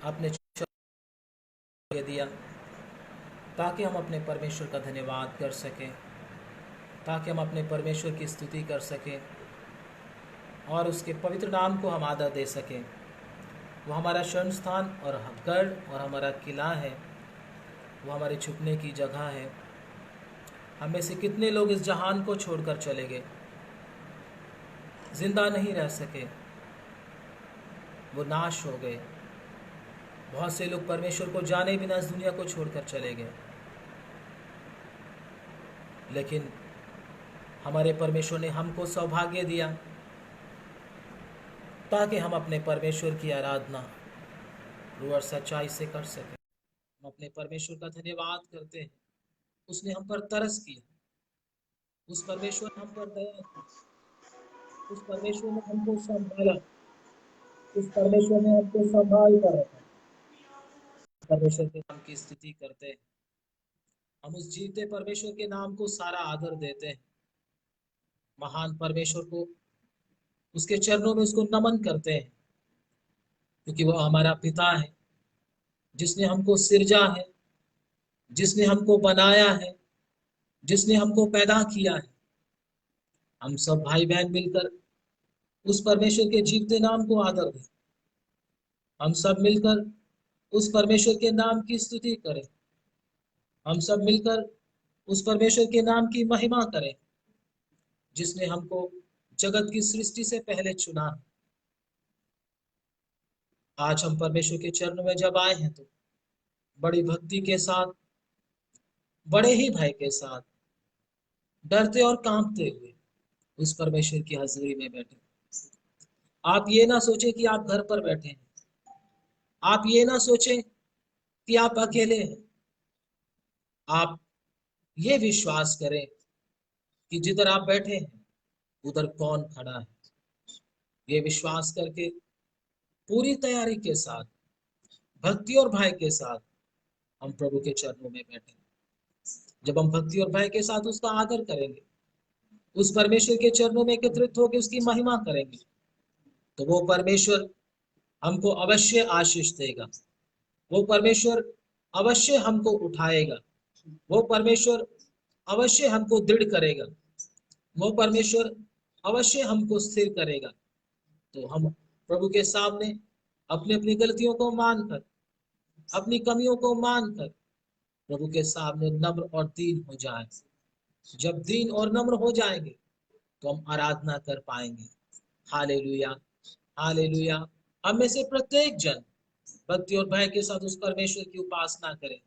अपने दे दिया ताकि हम अपने परमेश्वर का धन्यवाद कर सकें, ताकि हम अपने परमेश्वर की स्तुति कर सकें और उसके पवित्र नाम को हम आदर दे सकें। वो हमारा शरण स्थान और गढ़ और हमारा किला है, वो हमारे छुपने की जगह है। हम में से कितने लोग इस जहान को छोड़कर चले गए, जिंदा नहीं रह सके, वो नाश हो गए। बहुत से लोग परमेश्वर को जाने बिना इस दुनिया को छोड़कर चले गए, लेकिन हमारे परमेश्वर ने हमको सौभाग्य दिया ताकि हम अपने परमेश्वर की आराधना रूह और सच्चाई से कर सकें। हम अपने परमेश्वर का धन्यवाद करते हैं। उसने हम पर तरस किया, उस परमेश्वर ने हम पर दया की, उस परमेश्वर ने हमको संभाला, उस परमेश्वर ने हमको संभाल कर रखा। परमेश्वर के नाम की स्तुति करते हैं। हम उस जीते परमेश्वर के नाम को सारा आदर देते हैं। महान परमेश्वर को, उसके चरणों में उसको नमन करते हैं, क्योंकि वह हमारा पिता है, जिसने हमको सिरजा है, जिसने हमको बनाया है, जिसने हमको पैदा किया है। हम सब भाई बहन मिलकर उस परमेश्वर के जीवते नाम को आदर दें। हम सब मिलकर उस परमेश्वर के नाम की स्तुति करें। हम सब मिलकर उस परमेश्वर के नाम की महिमा करें, जिसने हमको जगत की सृष्टि से पहले चुना। आज हम परमेश्वर के चरणों में जब आए हैं तो बड़ी भक्ति के साथ, बड़े ही भय के साथ, डरते और कांपते हुए उस परमेश्वर की हजूरी में बैठे। आप ये ना सोचें कि आप घर पर बैठे हैं, आप ये ना सोचें कि आप अकेले हैं। आप ये विश्वास करें कि जिधर आप बैठे हैं उधर कौन खड़ा है। ये विश्वास करके पूरी तैयारी के साथ, भक्ति और भय के साथ हम प्रभु के चरणों में बैठे। जब हम भक्ति और भय के साथ उसका आदर करेंगे, उस परमेश्वर के चरणों में एकत्रित होकर उसकी महिमा करेंगे, तो वो परमेश्वर हमको अवश्य आशीष देगा। वो परमेश्वर अवश्य हमको उठाएगा। वो परमेश्वर अवश्य हमको दृढ़ करेगा। वो परमेश्वर अवश्य हमको स्थिर करेगा। तो हम प्रभु के सामने अपनी अपनी गलतियों को मानकर, अपनी कमियों को मानकर प्रभु के सामने नम्र और दीन हो जाएं। जब दीन और नम्र हो जाएंगे तो हम आराधना कर पाएंगे। Hallelujah, hallelujah. हम में से प्रत्येक जन भक्ति और भय के साथ उस परमेश्वर की उपासना करें।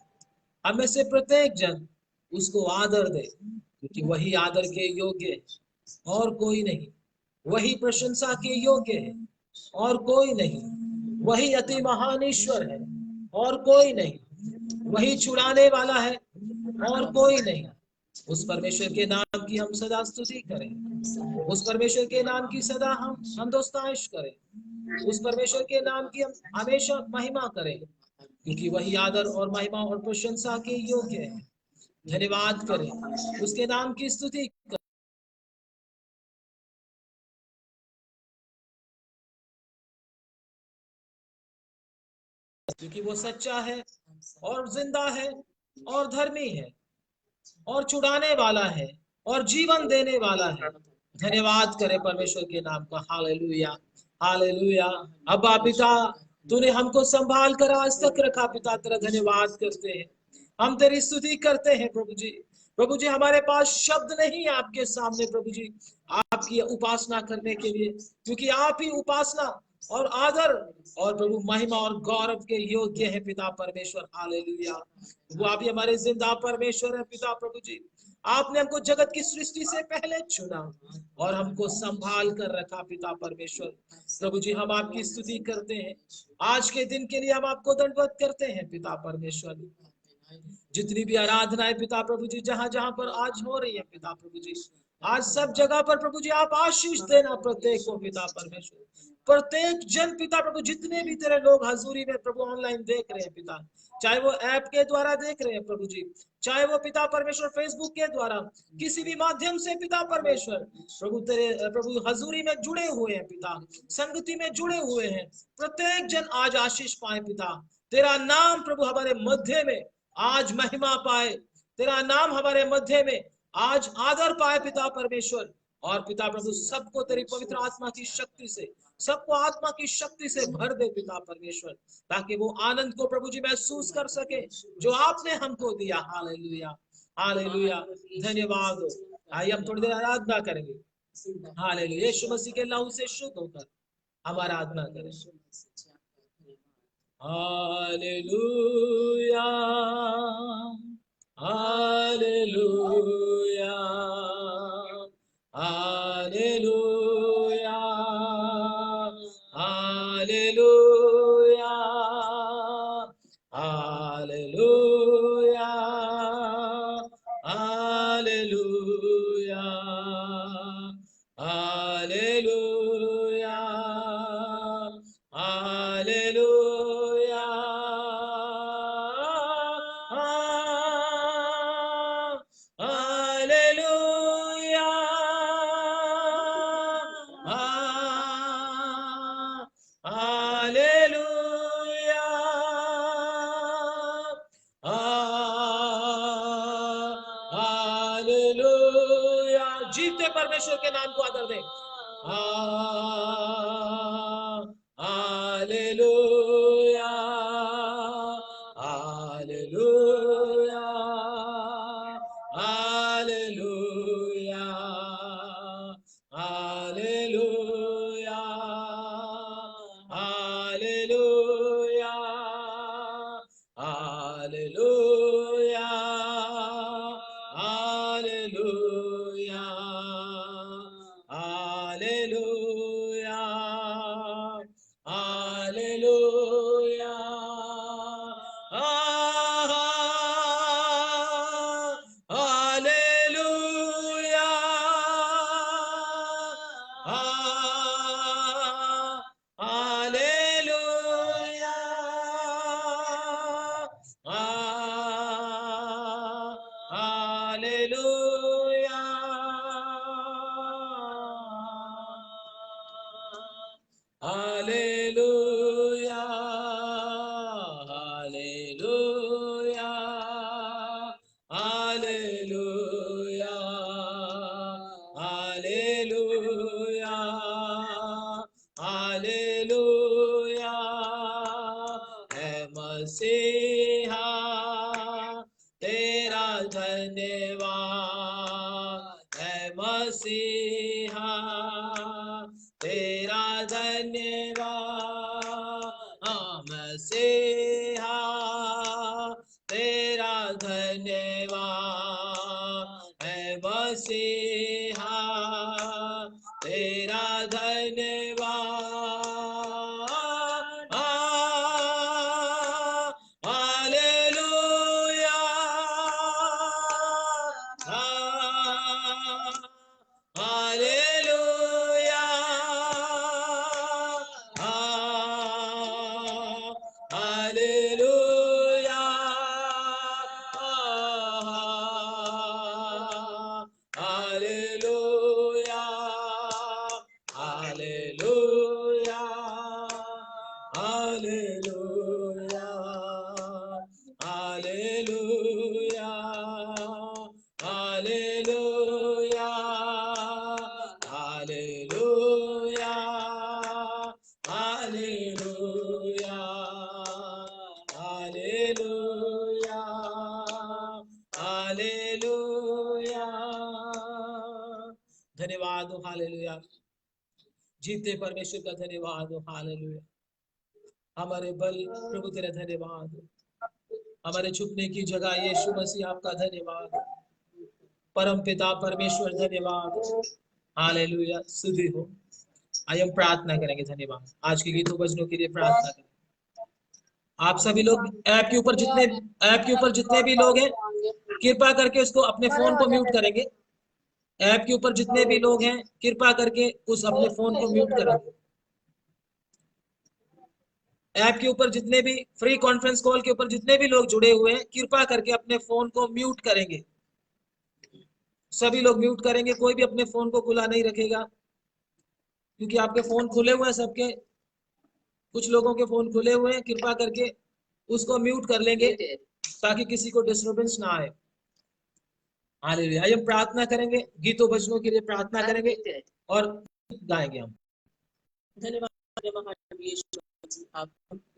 हम में से प्रत्येक जन उसको आदर दे, क्योंकि वही आदर के योग्य है और कोई नहीं। वही प्रशंसा के योग्य है और कोई नहीं। वही अति महान ईश्वर है और कोई नहीं। वही छुड़ाने वाला है और कोई नहीं। उस परमेश्वर के नाम की हम सदा स्तुति करें। उस परमेश्वर के नाम की सदा हम दोस्ताइश करें। उस परमेश्वर के नाम की हम हमेशा महिमा करें, क्योंकि वही आदर और महिमा और प्रशंसा के योग्य है। धन्यवाद करें, उसके नाम की स्तुति करें, क्योंकि वो सच्चा है और जिंदा है और धर्मी है और छुड़ाने वाला है और जीवन देने वाला है। धन्यवाद करें परमेश्वर के नाम का। Hallelujah, hallelujah. अब्बा पिता, तूने हमको संभाल कर आज तक रखा। पिता तेरा धन्यवाद करते हैं, हम तेरी स्तुति करते हैं प्रभु जी। प्रभु जी, हमारे पास शब्द नहीं है आपके सामने प्रभु जी आपकी उपासना करने के लिए, क्योंकि आप ही उपासना और आदर और प्रभु महिमा और गौरव के योग्य है पिता परमेश्वर। हालेलुया। वो आप ही हमारे जिंदा परमेश्वर है पिता प्रभु जी। आपने हमको जगत की सृष्टि से पहले चुना और हमको संभाल कर रखा पिता परमेश्वर। प्रभु जी, हम आपकी स्तुति करते हैं। आज के दिन के लिए हम आपको दंडवत करते हैं पिता परमेश्वर। जितनी भी आराधनाएं पिता प्रभु जी जहां जहां पर आज हो रही है पिता प्रभु जी, आज सब जगह पर प्रभु जी आप आशीष देना प्रत्येक को पिता परमेश्वर, प्रत्येक जन पिता प्रभु, जितने भी तेरे लोग हजूरी में प्रभु ऑनलाइन देख रहे हैं पिता, चाहे वो ऐप के द्वारा देख रहे हैं प्रभु जी, चाहे वो पिता परमेश्वर फेसबुक के द्वारा किसी भी माध्यम से पिता परमेश्वर प्रभु तेरे प्रभु हजूरी में जुड़े हुए हैं पिता, संगति में जुड़े हुए हैं, प्रत्येक जन आज आशीष पाए पिता, तेरा नाम प्रभु हमारे मध्य में आज महिमा पाए, तेरा नाम हमारे मध्य में आज आदर पाए पिता परमेश्वर। और पिता प्रभु सबको तेरी पवित्र आत्मा की शक्ति से, सबको आत्मा की शक्ति से भर दे पिता परमेश्वर, ताकि वो आनंद को प्रभु जी महसूस कर सके जो आपने हमको दिया। हालेलुया, हालेलुया, धन्यवाद हो। आइए हम थोड़ी देर आराधना करेंगे। हालेलुया, यीशु मसीह के लहू से शुद्ध होकर हम आराधना करें। Hallelujah, hallelujah, hallelujah, hallelujah, hallelujah, hallelujah, hallelujah, hallelujah, hallelujah, hallelujah, hallelujah. जीते परमेश्वर के नाम को आदर दें। Hallelujah, hallelujah, hallelujah, hallelujah, hallelujah, hallelujah, hallelujah, hallelujah, hallelujah, hallelujah, hallelujah, hallelujah, hallelujah, hallelujah, hallelujah, hallelujah, hallelujah, है मसीहा तेरा धन्यवाद, है मसीहा तेरा धन्यवाद, हाँ मसीहा तेरा धन्यवाद, है मसीहा तेरा धन्यवाद। Hallelujah, hallelujah, hallelujah, hallelujah, hallelujah, hallelujah, hallelujah, hallelujah, hallelujah, hallelujah, hallelujah, hallelujah. धन्यवाद हो, हालेलुया। जीते परमेश्वर का धन्यवाद हो, हालेलुया। हमारे बल प्रभु तेरा धन्यवाद हो, हमारे छुपने की जगह यीशु मसीह आपका धन्यवाद हो, परम पिता परमेश्वर धन्यवाद हो, हालेलुया। स्तुति हो। आइए हम प्रार्थना करेंगे। धन्यवाद आज के गीतों भजनों के लिए प्रार्थना करें। आप सभी लोग ऐप के ऊपर जितने भी लोग हैं, कृपा करके उसको अपने फोन को म्यूट करेंगे। ऐप के ऊपर जितने भी लोग हैं कृपा करके उस अपने फोन को म्यूट करेंगे। ऐप के ऊपर जितने भी फ्री कॉन्फ्रेंस कॉल के ऊपर जितने भी लोग जुड़े हुए हैं कृपा करके अपने फोन को म्यूट करेंगे। सभी लोग म्यूट करेंगे, कोई भी अपने फोन को खुला नहीं रखेगा, क्योंकि आपके फोन खुले हुए हैं सबके। कुछ लोगों के फोन खुले हुए हैं, कृपा करके उसको म्यूट कर लेंगे ताकि किसी को डिस्टरबेंस ना आए। हालेलुया। आइए हम प्रार्थना करेंगे, गीतों भजनों के लिए प्रार्थना करेंगे और गाएंगे हम। धन्यवाद महान यीशु जी, आप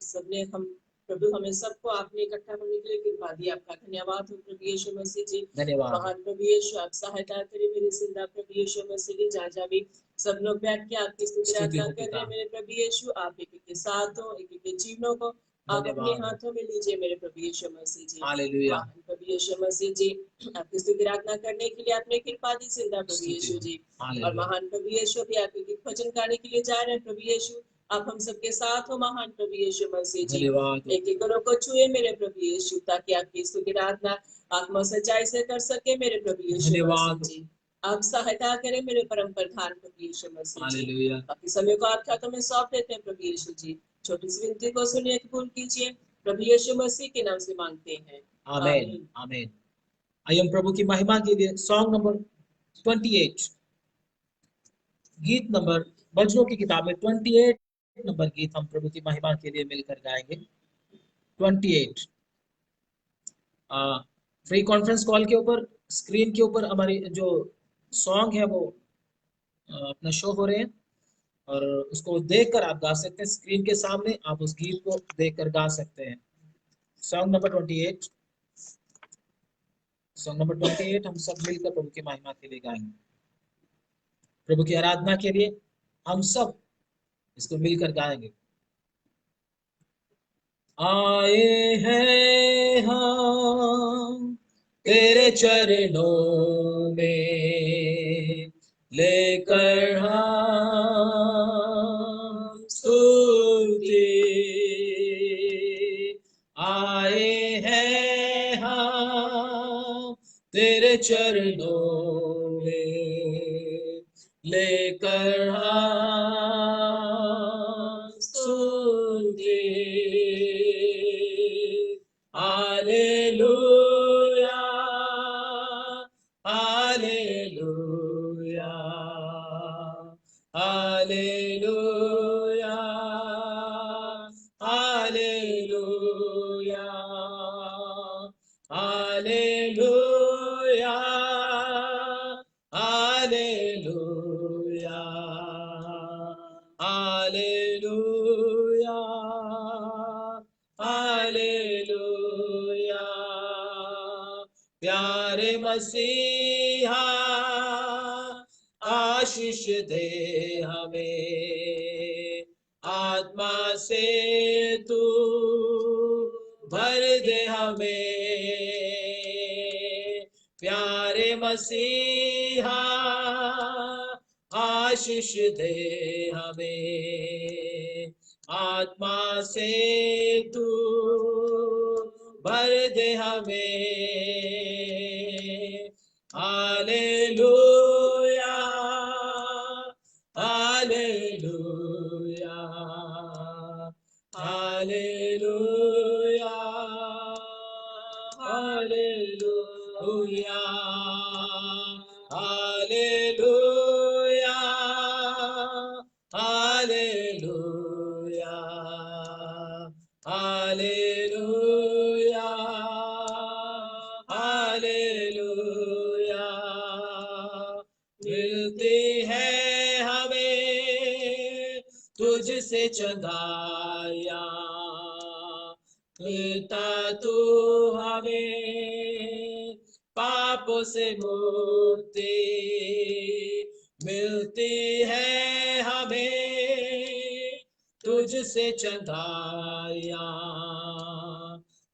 सबने हम प्रभु हमें सबको आपने इकट्ठा करने के लिए कृपा दी। आपका धन्यवाद हो प्रभु यीशु मसीह जी। धन्यवाद। महान प्रभु यीशु आप सहायता करें मेरे जिंदा प्रभु यीशु मसीह जी। जहाँ जहाँ भी सब लोग बैठ के आपकी स्तुति आराधना कर रहे हैं मेरे प्रभु यीशु, आप एक एक के साथ हो, एक एक के जीवनों को आप अपने हाथों में लीजिए मेरे प्रभु यीशु मसीह जी। हालेलुया। महान प्रभु यीशु मसीह जी, आपकी स्तुति आराधना करने के लिए आपने कृपा दी जिंदा प्रभु यीशु जी। और महान प्रभु यीशु भी आपके भजन गाने के लिए जा रहे हैं प्रभु यीशु, आप हम सबके साथ हो महान प्रभु यीशु मसीह जी। एक एक घरों को छुए मेरे प्रभु यीशु, ताकि आपकी स्तुति आराधना आत्मा सच्चाई से कर सके मेरे प्रभु यीशु मसीह जी। आप सहायता करें मेरे परम प्रधान प्रभु यीशु मसीह जी। बाकी समय को आपके हाथों में सौंप देते हैं प्रभु यीशु जी। छोटी सी विनती को सुनिए, कबूल कीजिए, प्रभु यीशु मसीह के नाम से मांगते हैं, आमीन आमीन। आइए हम प्रभु की महिमा के लिए सॉन्ग नंबर 28, गीत नंबर, भजनों की किताब में 28 नंबर गीत हम प्रभु की महिमा के लिए मिलकर गाएंगे। 28 फ्री कॉन्फ्रेंस कॉल के ऊपर स्क्रीन के ऊपर हमारी जो सॉन्ग है वो अपना शो हो रहे हैं, और उसको देखकर आप गा सकते हैं। स्क्रीन के सामने आप उस गीत को देखकर गा सकते हैं। सॉन्ग नंबर 28, सॉन्ग नंबर 28 हम सब मिलकर प्रभु की महिमा के लिए गाएंगे। प्रभु की आराधना के लिए हम सब इसको मिलकर गाएंगे। आए हैं हम तेरे चरणों में, लेकर हम स्तुति। आए हैं हम तेरे चरणों में, लेकर हम स्तुति। Hallelujah hallelujah hallelujah hallelujah hallelujah hallelujah hallelujah hallelujah. प्यारे मसीहा आशीष दे हमें, आत्मा से तू भर दे हमें। प्यारे मसीहा आशीष दे हमें, आत्मा से तू भर दे हमें। Hallelujah hallelujah hallelujah hallelujah hallelujah hallelujah hallelujah hallelujah. मिलती है हमें तुझसे चंगाया, देता तू हमें पापों से मुक्ति। मिलती है हमें तुझसे चंगाया,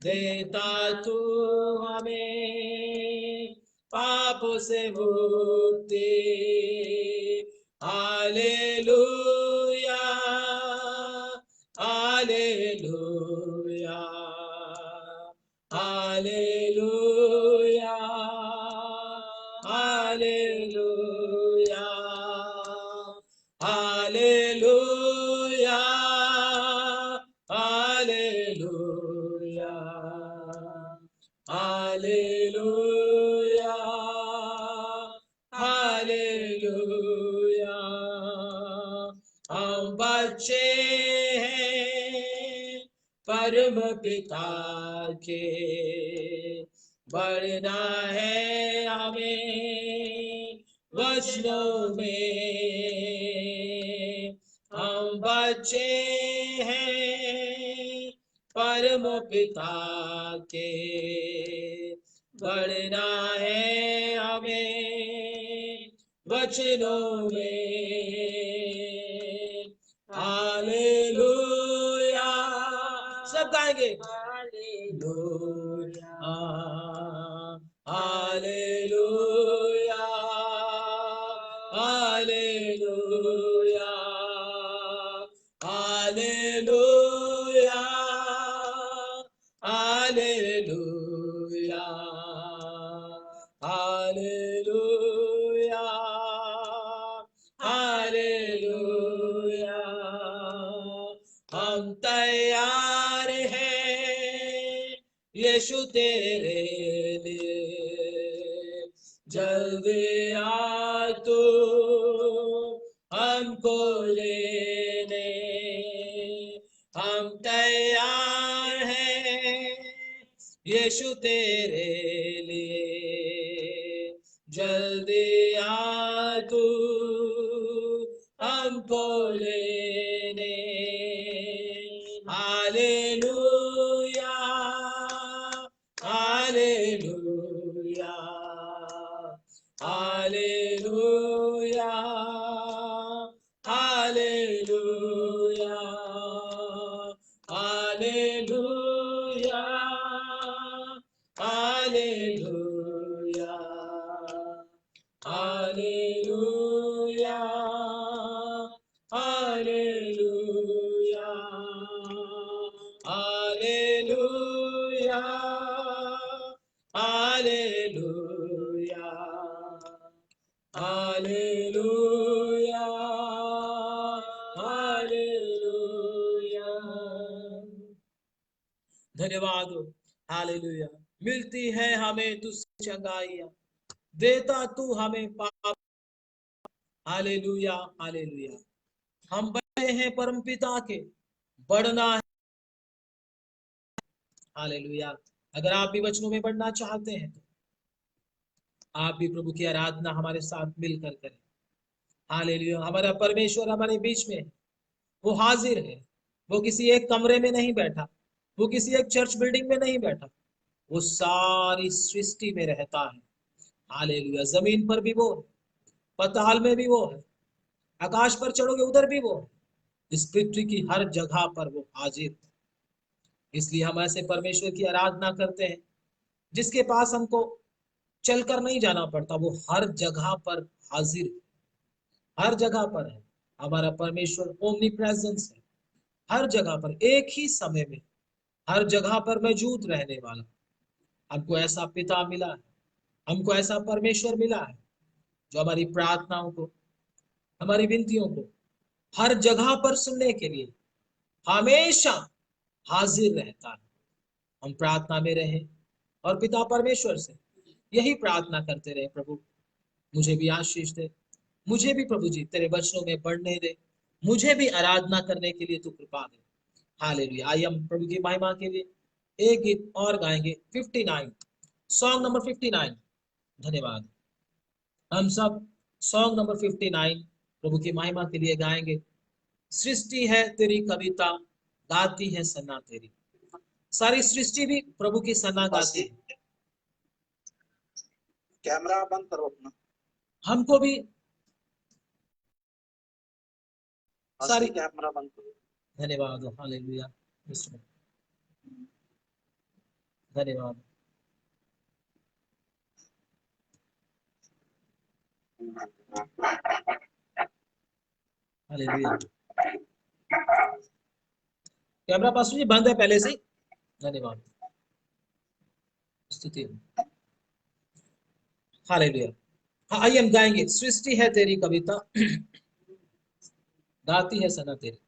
देता तू हमें पापों से मुक्ति। Hallelujah hallelujah hallelujah hallelujah hallelujah hallelujah. हम बच्चे हैं परम पिता के, बढ़ना है हमें वचनों में। हम बच्चे हैं परम पिता के, बढ़ना है हमें वचनों में। हालेलुया, सब गाएंगे। Hallelujah hallelujah hallelujah hallelujah hallelujah hallelujah hallelujah. हम तैयार हैं यीशु तेरे लिए, जल्दी आ तू हमको लेने। हम तैयार हैं यीशु तेरे लिए, जल्दी आ तू हमको लेने। Hallelujah hallelujah hallelujah hallelujah hallelujah hallelujah hallelujah hallelujah hallelujah hallelujah hallelujah hallelujah. धन्यवाद हो। हालेलुया। मिलती है हमें तुझसे चंगाइयां, देता तू हमें पाप। Hallelujah hallelujah. हम बड़े हैं परम पिता के, बढ़ना है। हालेलुया। अगर आप भी वचनों में बढ़ना चाहते हैं तो आप भी प्रभु की आराधना हमारे साथ मिलकर करें। हालेलुया। हमारा परमेश्वर हमारे बीच में है, वो हाजिर है। वो किसी एक कमरे में नहीं बैठा, वो किसी एक चर्च बिल्डिंग में नहीं बैठा, वो सारी सृष्टि में रहता है। हालेलुया। जमीन पर भी वो है, पताल में भी वो है, आकाश पर चढ़ोगे उधर भी वो है। इस पृथ्वी की हर जगह पर वो हाजिर है। इसलिए हम ऐसे परमेश्वर की आराधना करते हैं जिसके पास हमको चलकर नहीं जाना पड़ता, वो हर जगह पर हाजिर है, हर जगह पर है। हमारा परमेश्वर ओमनी प्रेजेंस है, हर जगह पर एक ही समय में हर जगह पर मौजूद रहने वाला। हमको ऐसा पिता मिला है, हमको ऐसा परमेश्वर मिला है जो हमारी प्रार्थनाओं को, हमारी विनतियों को हर जगह पर सुनने के लिए हमेशा हाजिर रहता है। हम प्रार्थना में रहें और पिता परमेश्वर से यही प्रार्थना करते रहे, प्रभु मुझे भी आशीष दे, मुझे भी प्रभु जी तेरे वचनों में बढ़ने दे, मुझे भी आराधना करने के लिए तू कृपा दे। हालेलुया। आइए हम प्रभु की महिमा के लिए एक गीत और गाएंगे, 59, सॉन्ग नंबर 59। धन्यवाद। हम सब सॉन्ग नंबर 59 प्रभु की महिमा के लिए गाएंगे। सृष्टि है तेरी कविता, गाती है सन्ना तेरी। सारी सृष्टि भी प्रभु की सन्ना गाती है। कैमरा बंद करो अपना। हमको भी सारी कैमरा बंद करो। धन्यवाद। हालेलुया। धन्यवाद। हालेलुया। कैमरा पास जी बंद है पहले से। धन्यवाद। स्तुति। हालेलुया। हाँ, आइए हम गाएंगे। सृष्टि है तेरी कविता, गाती है सना तेरी।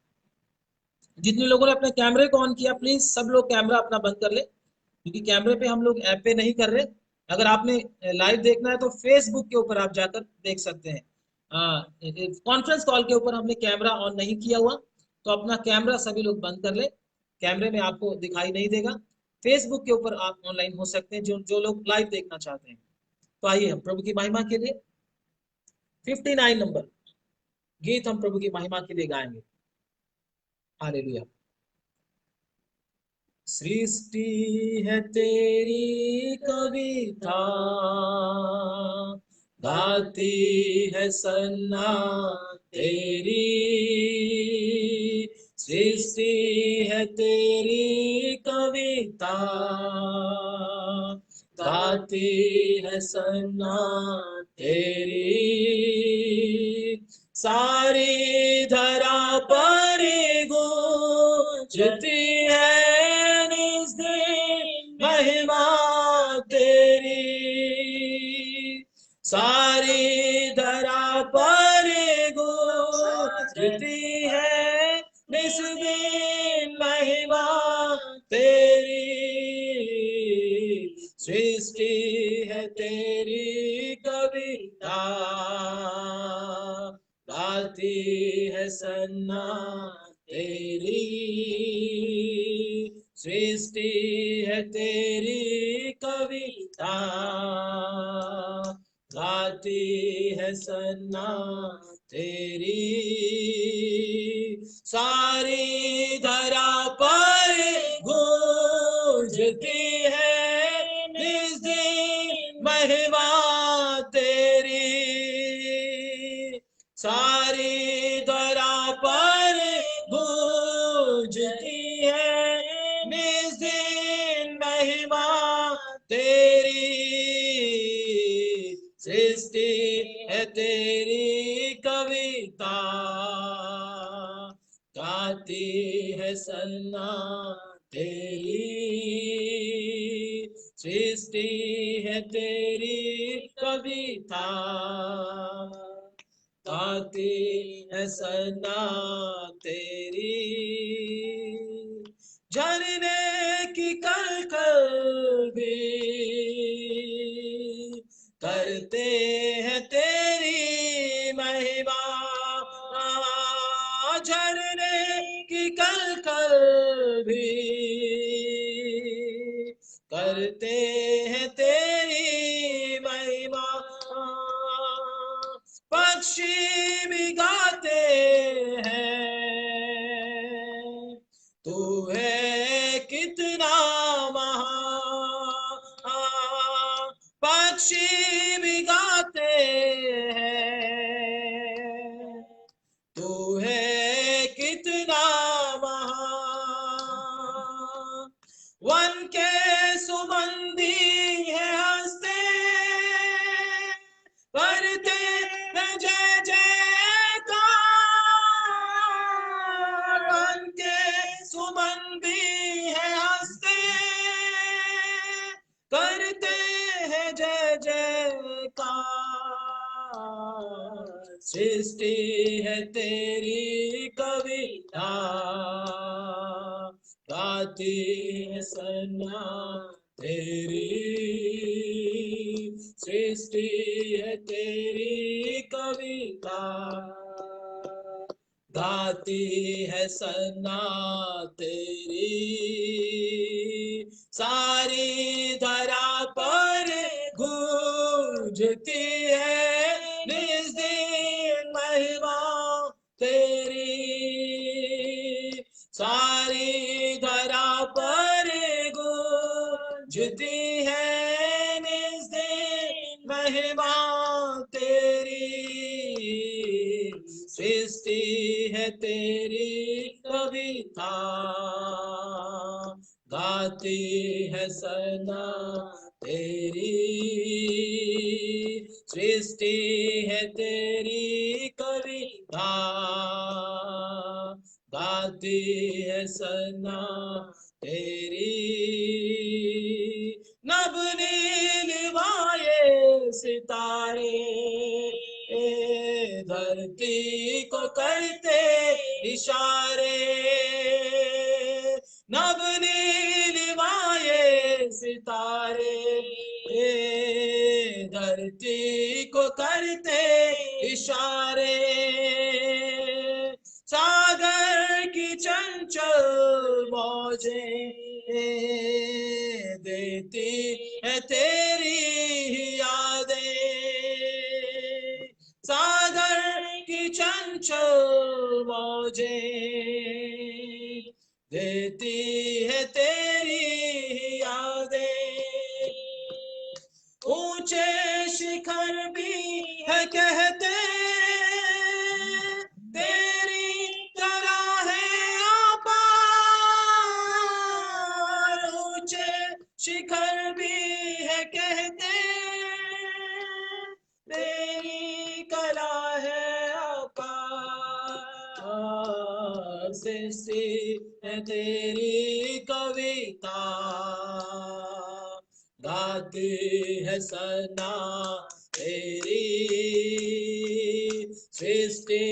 जितने लोगों ने अपने कैमरे को ऑन किया, प्लीज सब लोग कैमरा अपना बंद कर ले। क्योंकि कैमरे पे हम लोग ऐप पे नहीं कर रहे। अगर आपने लाइव देखना है तो फेसबुक के ऊपर आप जाकर देख सकते हैं। कॉन्फ्रेंस कॉल के ऊपर हमने कैमरा ऑन नहीं किया हुआ, तो अपना कैमरा सभी लोग बंद कर ले। कैमरे में आपको दिखाई नहीं देगा। फेसबुक के ऊपर आप ऑनलाइन हो सकते हैं, जो जो लोग लाइव देखना चाहते हैं। तो आइए हम प्रभु की महिमा के लिए 59 नंबर गीत हम प्रभु की महिमा के लिए गाएंगे। हालेलुया। सृष्टि है तेरी कविता, गाती है सन्ना तेरी। सृष्टि है तेरी कविता, गाती है सन्ना तेरी। सारी धरा पर गूंजती है निज दिन महिमा तेरी। सारी धरा पर गूंजती है निज दिन महिमा तेरी। सृष्टि है तेरी कविता, गाती है सन्ना तेरी। सृष्टि है तेरी कविता, गाती है सन्ना तेरी। सारी धरा पर गूंजती है निज दिन महिमा तेरी। सारी धरा पर गूंजती है निज दिन महिमा तेरी। सृष्टि है तेरी कविता, गाती है सन्ना तेरी। सृष्टि है तेरी कविता, गाती है सन्ना तेरी। झरने की कलकल भी करते हैं तेरी महिमा। झरने की कलकल भी करते हैं तेरी महिमा। पक्षी भी गाते हैं, तू है कितना महान। पक्षी भी गाते हैं, तू है कितना महान। वन के सुगंधी है हंसते, करते हैं जय जयकार। वन के सुगंधी है हंसते, करते हैं जय जयकार। सृष्टि है तेरी कविता, गाती है सन्ना तेरी। सृष्टि है तेरी कविता, गाती है सन्ना तेरी। सारी धरा पर गूंजती है निज दिन महिमा तेरी। सारी धरा पर गूंजती है निज दिन महिमा तेरी। सृष्टि है तेरी कविता, गाती है सना तेरी। सृष्टि है तेरी कविता, गाती है सना तेरी। नभ नीलवाए सितारे धरती को करते इशारे। नभ नीलवाए सितारे धरती को करते इशारे, सागर की चंचल मौजें देती है तेरी ही यादें, सागर की चंचल मौजें देती है तेरी ही यादें, ऊंचे शिखर भी है कहते तेरी तरह है अपार, ऊंचे शिखर भी है कहते तेरी कला है अपार, सृष्टि है तेरी कविता, गाती है सना तेरी, सृष्टि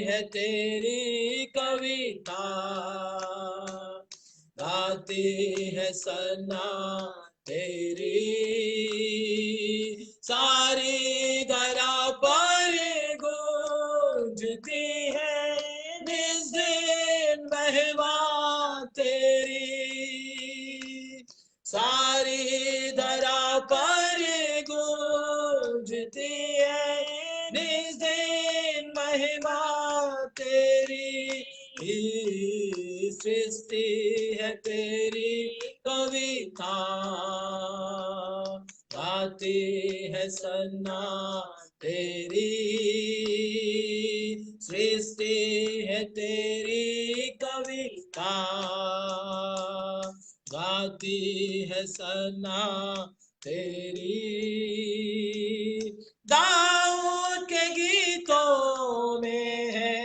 है तेरी कविता, गाती है सना तेरी, सारी धरा पर गूंजती है निज दिन महिमा तेरी, सारी धरा पर गूंजती है निज दिन महिमा तेरी, सृष्टि है तेरी कविता, गाती है सना तेरी, सृष्टि है तेरी कविता, गाती है सना तेरी। दाऊद के गीतों में है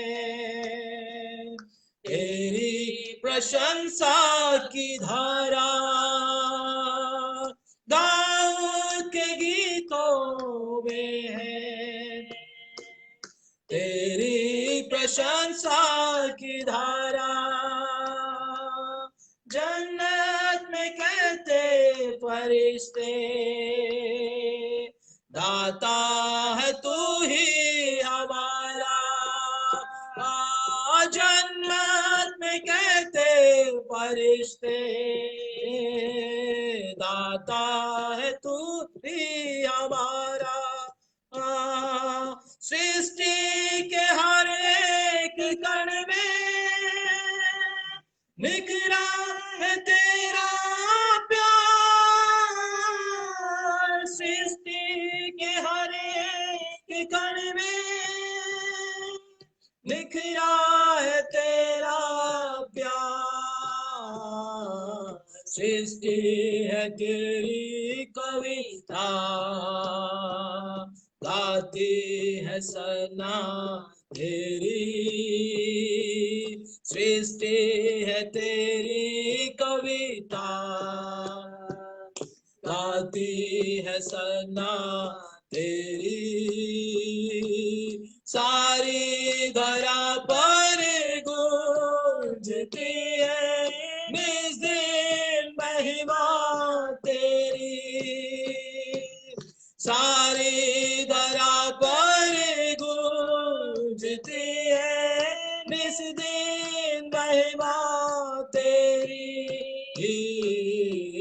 तेरी प्रशंसा की धारा, दाऊद के गीतों में है तेरी प्रशंसा की धारा, जन्नत में कहते फरिश्ते दाता है तू ही हमारा, जन्नत में कहते फरिश्ते दाता है तू ही हमारा, सृष्टि के हर एक कण में निखरा है तेरा प्यार, सृष्टि के हर एक कण में निखरा है तेरा प्यार, सृष्टि है तेरी कविता, गाती है सना तेरी, सृष्टि है तेरी कविता, गाती है सना तेरी, सारी धरा पर गूंजती है निज दिन महिमा तेरी, सारी धरा पर गूंजती है निज दिन महिमा तेरी,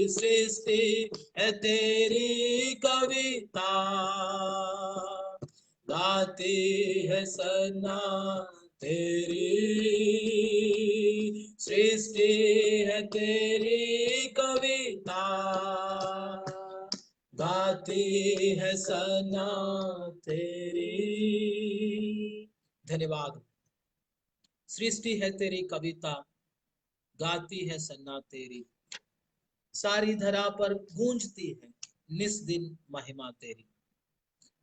सृष्टि है तेरी कविता, गाती है सना तेरी, सृष्टि है तेरी कविता, गाती है सना तेरी। धन्यवाद। सृष्टि है तेरी कविता, गाती है सन्ना तेरी, सारी धरा पर गूंजती है निस दिन महिमा तेरी।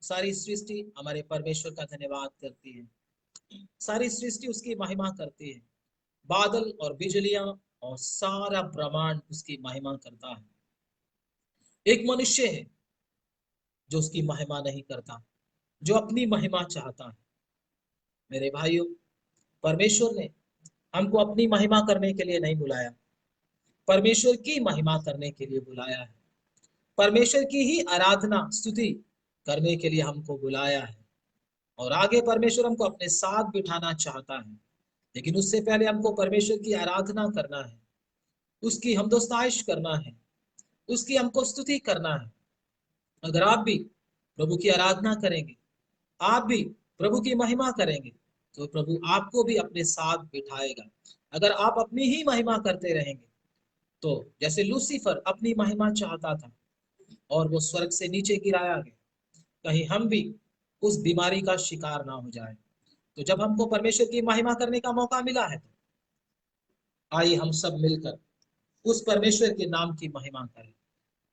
सारी सृष्टि हमारे परमेश्वर का धन्यवाद करती है, सारी सृष्टि उसकी महिमा करती है, बादल और बिजलियां और सारा ब्रह्मांड उसकी महिमा करता है। एक मनुष्य है जो उसकी महिमा नहीं करता, जो अपनी महिमा चाहता है। मेरे भाइयों, परमेश्वर ने हमको अपनी महिमा करने के लिए नहीं बुलाया, परमेश्वर की महिमा करने के लिए बुलाया है। परमेश्वर की ही आराधना स्तुति करने के लिए हमको बुलाया है। और आगे परमेश्वर हमको अपने साथ बिठाना चाहता है, लेकिन उससे पहले हमको परमेश्वर की आराधना करना है, उसकी हमदोस्ताइश करना है, उसकी हमको स्तुति करना है। अगर आप भी प्रभु की आराधना करेंगे, आप भी प्रभु की महिमा करेंगे, तो प्रभु आपको भी अपने साथ बिठाएगा। अगर आप अपनी ही महिमा करते रहेंगे, तो जैसे लूसीफर अपनी महिमा चाहता था और वो स्वर्ग से नीचे गिराया गया, कहीं हम भी उस बीमारी का शिकार ना हो जाए। तो जब हमको परमेश्वर की महिमा करने का मौका मिला है, तो आइए हम सब मिलकर उस परमेश्वर के नाम की महिमा करें।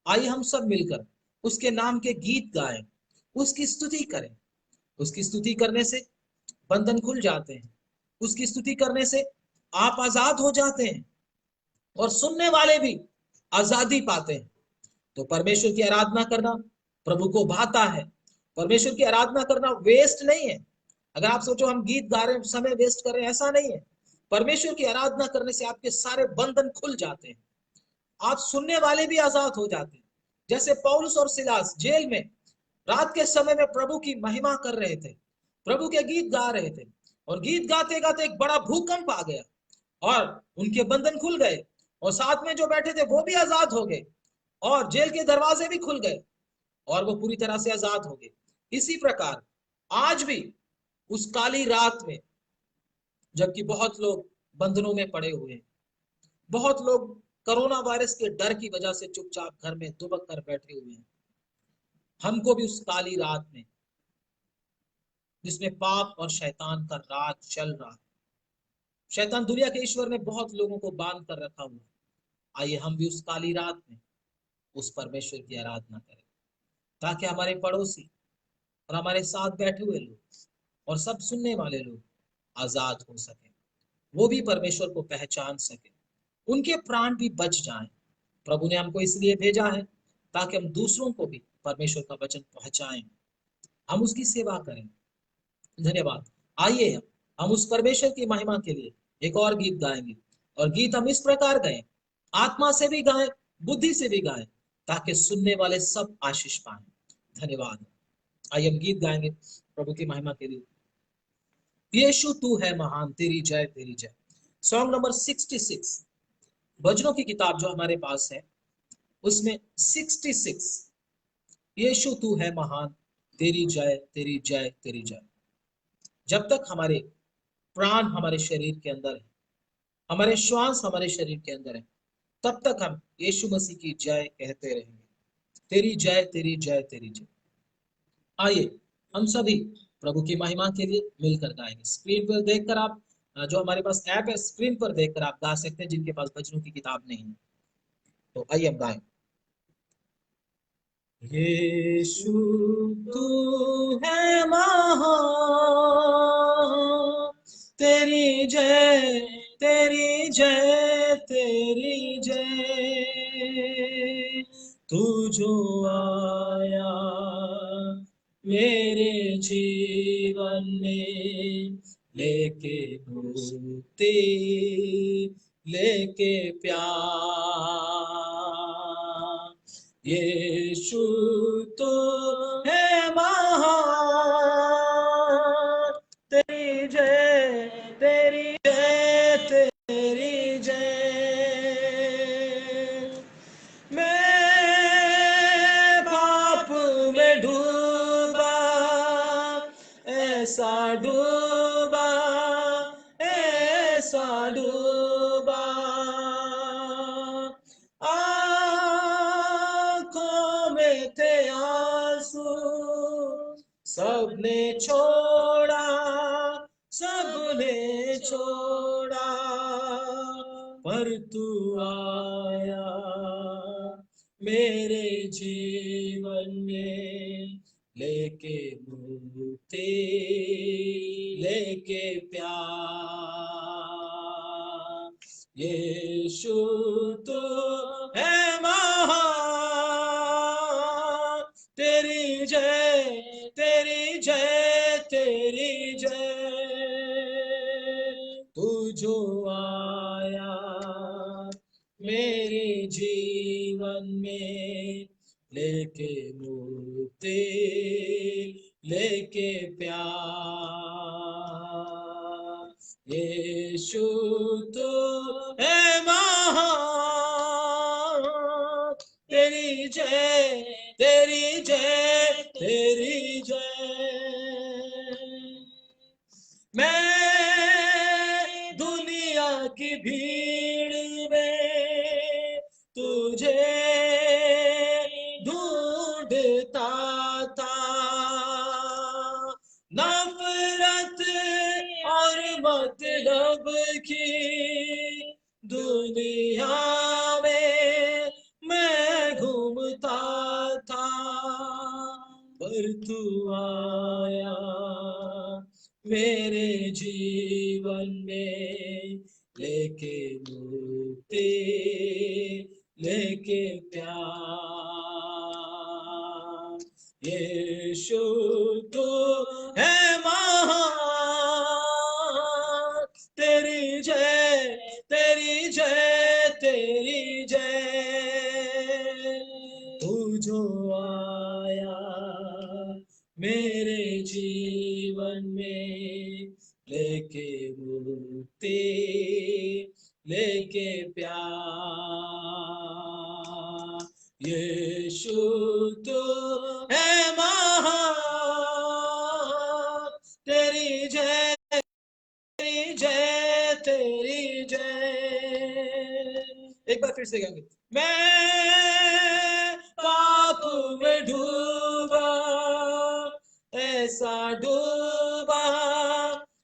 आइए हम सब मिलकर उसके नाम के गीत गाएं, उसकी स्तुति करें। उसकी स्तुति करने से बंधन खुल जाते हैं, उसकी स्तुति करने से आप आजाद हो जाते हैं और सुनने वाले भी आजादी पाते हैं। तो परमेश्वर की आराधना करना प्रभु को भाता है। परमेश्वर की आराधना करना वेस्ट नहीं है। अगर आप सोचो हम गीत गा रहे हैं, समय वेस्ट कर रहे हैं, ऐसा नहीं है। परमेश्वर की आराधना करने से आपके सारे बंधन खुल जाते हैं, आप सुनने वाले भी आजाद हो जाते हैं। जैसे पौलुस और सिलास जेल में रात के समय में प्रभु की महिमा कर रहे थे, प्रभु के गीत गा रहे थे, और गीत गाते गाते एक बड़ा भूकंप आ गया और उनके बंधन खुल गए, और साथ में जो बैठे थे वो भी आजाद हो गए, और जेल के दरवाजे भी खुल गए और वो पूरी तरह से आजाद हो गए। इसी प्रकार आज भी उस काली रात में, जबकि बहुत लोग बंधनों में पड़े हुए हैं, बहुत लोग कोरोना वायरस के डर की वजह से चुपचाप घर में दुबक कर बैठे हुए हैं, हमको भी उस काली रात में जिसमें पाप और शैतान का राज चल रहा है, शैतान दुनिया के ईश्वर ने बहुत लोगों को बांध कर रखा हुआ है, आइए हम भी उस काली रात में उस परमेश्वर की आराधना करें, ताकि हमारे पड़ोसी और हमारे साथ बैठे हुए लोग और सब सुनने वाले लोग आजाद हो सके, वो भी परमेश्वर को पहचान सके, उनके प्राण भी बच जाएं। प्रभु ने हमको इसलिए भेजा है ताकि हम दूसरों को भी परमेश्वर का वचन पहुंचाएं, हम उसकी सेवा करें। धन्यवाद। आइए हम उस परमेश्वर की महिमा के लिए एक और गीत गाएंगे, और गीत हम इस प्रकार गाएं, आत्मा से भी गाएं, बुद्धि से भी गाएं, ताकि सुनने वाले सब आशीष पाएं। धन्यवाद। आइए हम गीत गाएंगे प्रभु की महिमा के लिए। यीशु तू है महान, तेरी जय तेरी जय। सॉन्ग नंबर 66, भजनों की किताब जो हमारे पास है उसमें 66, यीशु तू है महान, तेरी जय तेरी जय तेरी जय। जब तक हमारे प्राण हमारे शरीर के अंदर है, हमारे श्वास हमारे शरीर के अंदर है, तब तक हम यीशु मसीह की जय कहते रहेंगे। तेरी जय तेरी जय तेरी जय। आइए हम सभी प्रभु की महिमा के लिए मिलकर गाएंगे। स्क्रीन पर देखकर आप, जो हमारे पास ऐप है, स्क्रीन पर देखकर आप गा सकते हैं, जिनके पास भजनों की किताब नहीं है। तो आइए हम गाएं। यीशु तू है महान, तेरी जय तेरी जय तेरी जय। तू जो आया मेरे जीवन में, लेके मुक्ति लेके प्यार। यीशु तो है महान, तेरी जय तेरी जय तेरी जय। मैं पाप में डूबा, ऐसा डूबा ऐसा डूबा, आँखों में थे आंसू, सबने छोड़ा सबने छोड़ा, पर तू आया मेरे जीवन में, लेके मुक्ति लेके प्यार। यीशु तो है महान, तेरी जय तेरी जय तेरी जय। तू जो आया मेरे जीवन में, लेके मुक्ति, लेके प्यार। यीशु तो है महान, तेरी जय, तेरी जय, तेरी जय। मैं दुनिया की भीड़ में तुझे ढूंढता था, नफरत और मतलब की दुनिया में मैं घूमता था, पर तू आया मेरे जीवन में, लेके मुक्ति, लेके प्यार। यीशु तू है महान, तेरी जय, तेरी जय, तेरी जय। तू जो आया मेरे जीवन में, लेके मुक्ति, लेके प्यार। यीशु तू है महान, तेरी जय, तेरी जय, तेरी जय। एक बार फिर से गाएंगे। मैं पाप में डूबा, ऐसा डूबा,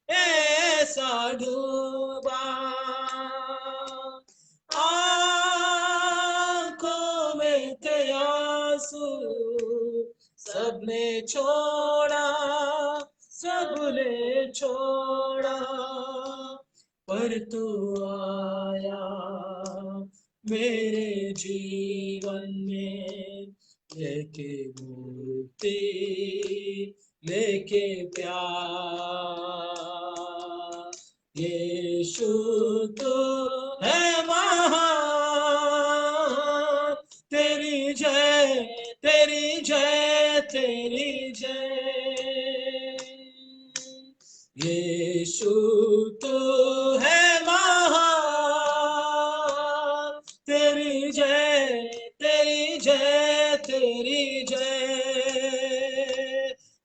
ऐसा डूबा, आंखों में थे आंसू, सबने छोड़ा, सबने छोड़ा, पर तू आया मेरे जीवन में, लेके मुक्ति, लेके प्यार। यीशु तू है महान, तेरी जय, तेरी जय, तेरी जय। यीशु तू है महान, तेरी जय, तेरी जय, तेरी जय।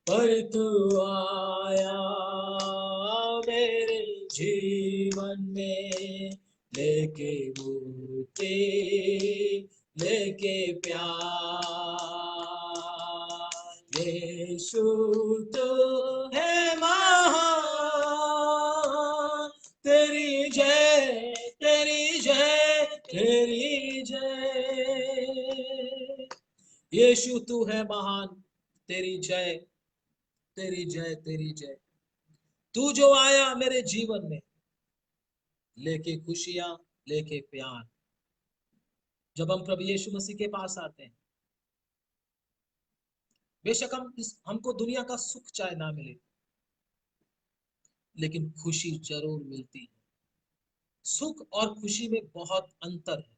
पर तू आया मेरे जीवन में, लेके मुक्ति, लेके प्यार। यीशु तू है महान, तेरी जय, तेरी जय, तेरी जय। यीशु तू है महान, तेरी जय, तेरी जय, तेरी जय। तू जो आया मेरे जीवन में, लेके खुशियां, लेके प्यार। जब हम प्रभु यीशु मसीह के पास आते हैं, बेशक हमको दुनिया का सुख चाहे ना मिले, लेकिन खुशी जरूर मिलती है। सुख और खुशी में बहुत अंतर है।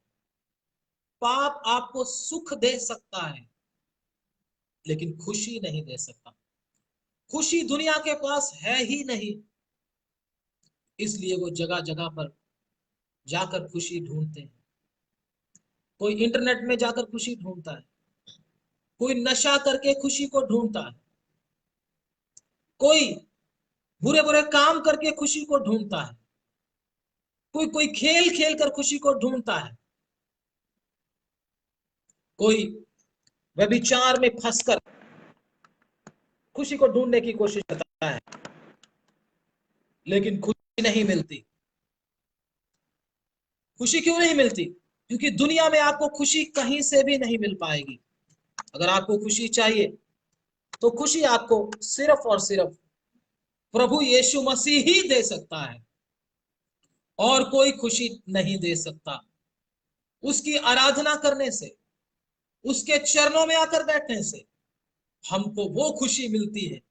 पाप आपको सुख दे सकता है, लेकिन खुशी नहीं दे सकता। खुशी दुनिया के पास है ही नहीं, इसलिए वो जगह जगह पर जाकर खुशी ढूंढते हैं। कोई इंटरनेट में जाकर खुशी ढूंढता है, कोई नशा करके खुशी को ढूंढता है, कोई बुरे बुरे काम करके खुशी को ढूंढता है, कोई कोई खेल खेल कर खुशी को ढूंढता है, कोई व्यभिचार में फंसकर खुशी को ढूंढने की कोशिश करता है, लेकिन खुशी नहीं मिलती। खुशी क्यों नहीं मिलती? क्योंकि दुनिया में आपको खुशी कहीं से भी नहीं मिल पाएगी। अगर आपको खुशी चाहिए तो खुशी आपको सिर्फ और सिर्फ प्रभु यीशु मसीह ही दे सकता है, और कोई खुशी नहीं दे सकता। उसकी आराधना करने से, उसके चरणों में आकर बैठने से हमको वो खुशी मिलती है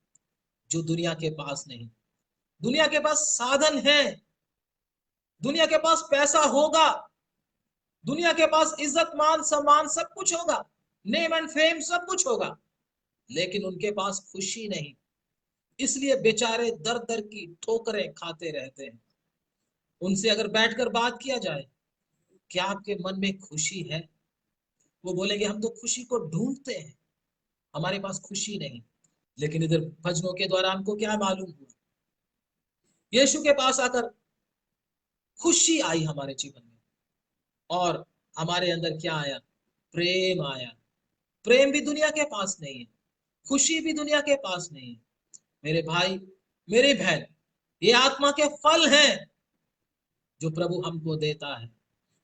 जो दुनिया के पास नहीं। दुनिया के पास साधन है, दुनिया के पास पैसा होगा, दुनिया के पास इज्जत मान सम्मान सब कुछ होगा, नेम एंड फेम सब कुछ होगा, लेकिन उनके पास खुशी नहीं। इसलिए बेचारे दर दर की ठोकरें खाते रहते हैं। उनसे अगर बैठकर बात किया जाए, क्या आपके मन में खुशी है? वो बोलेंगे हम तो खुशी को ढूंढते हैं, हमारे पास खुशी नहीं। लेकिन इधर भजनों के द्वारा हमको क्या मालूम हुआ? यीशु के पास आकर खुशी आई हमारे जीवन में, और हमारे अंदर क्या आया? प्रेम आया। प्रेम भी दुनिया के पास नहीं है, खुशी भी दुनिया के पास नहीं है। मेरे भाई, मेरी बहन, ये आत्मा के फल हैं जो प्रभु हमको देता है।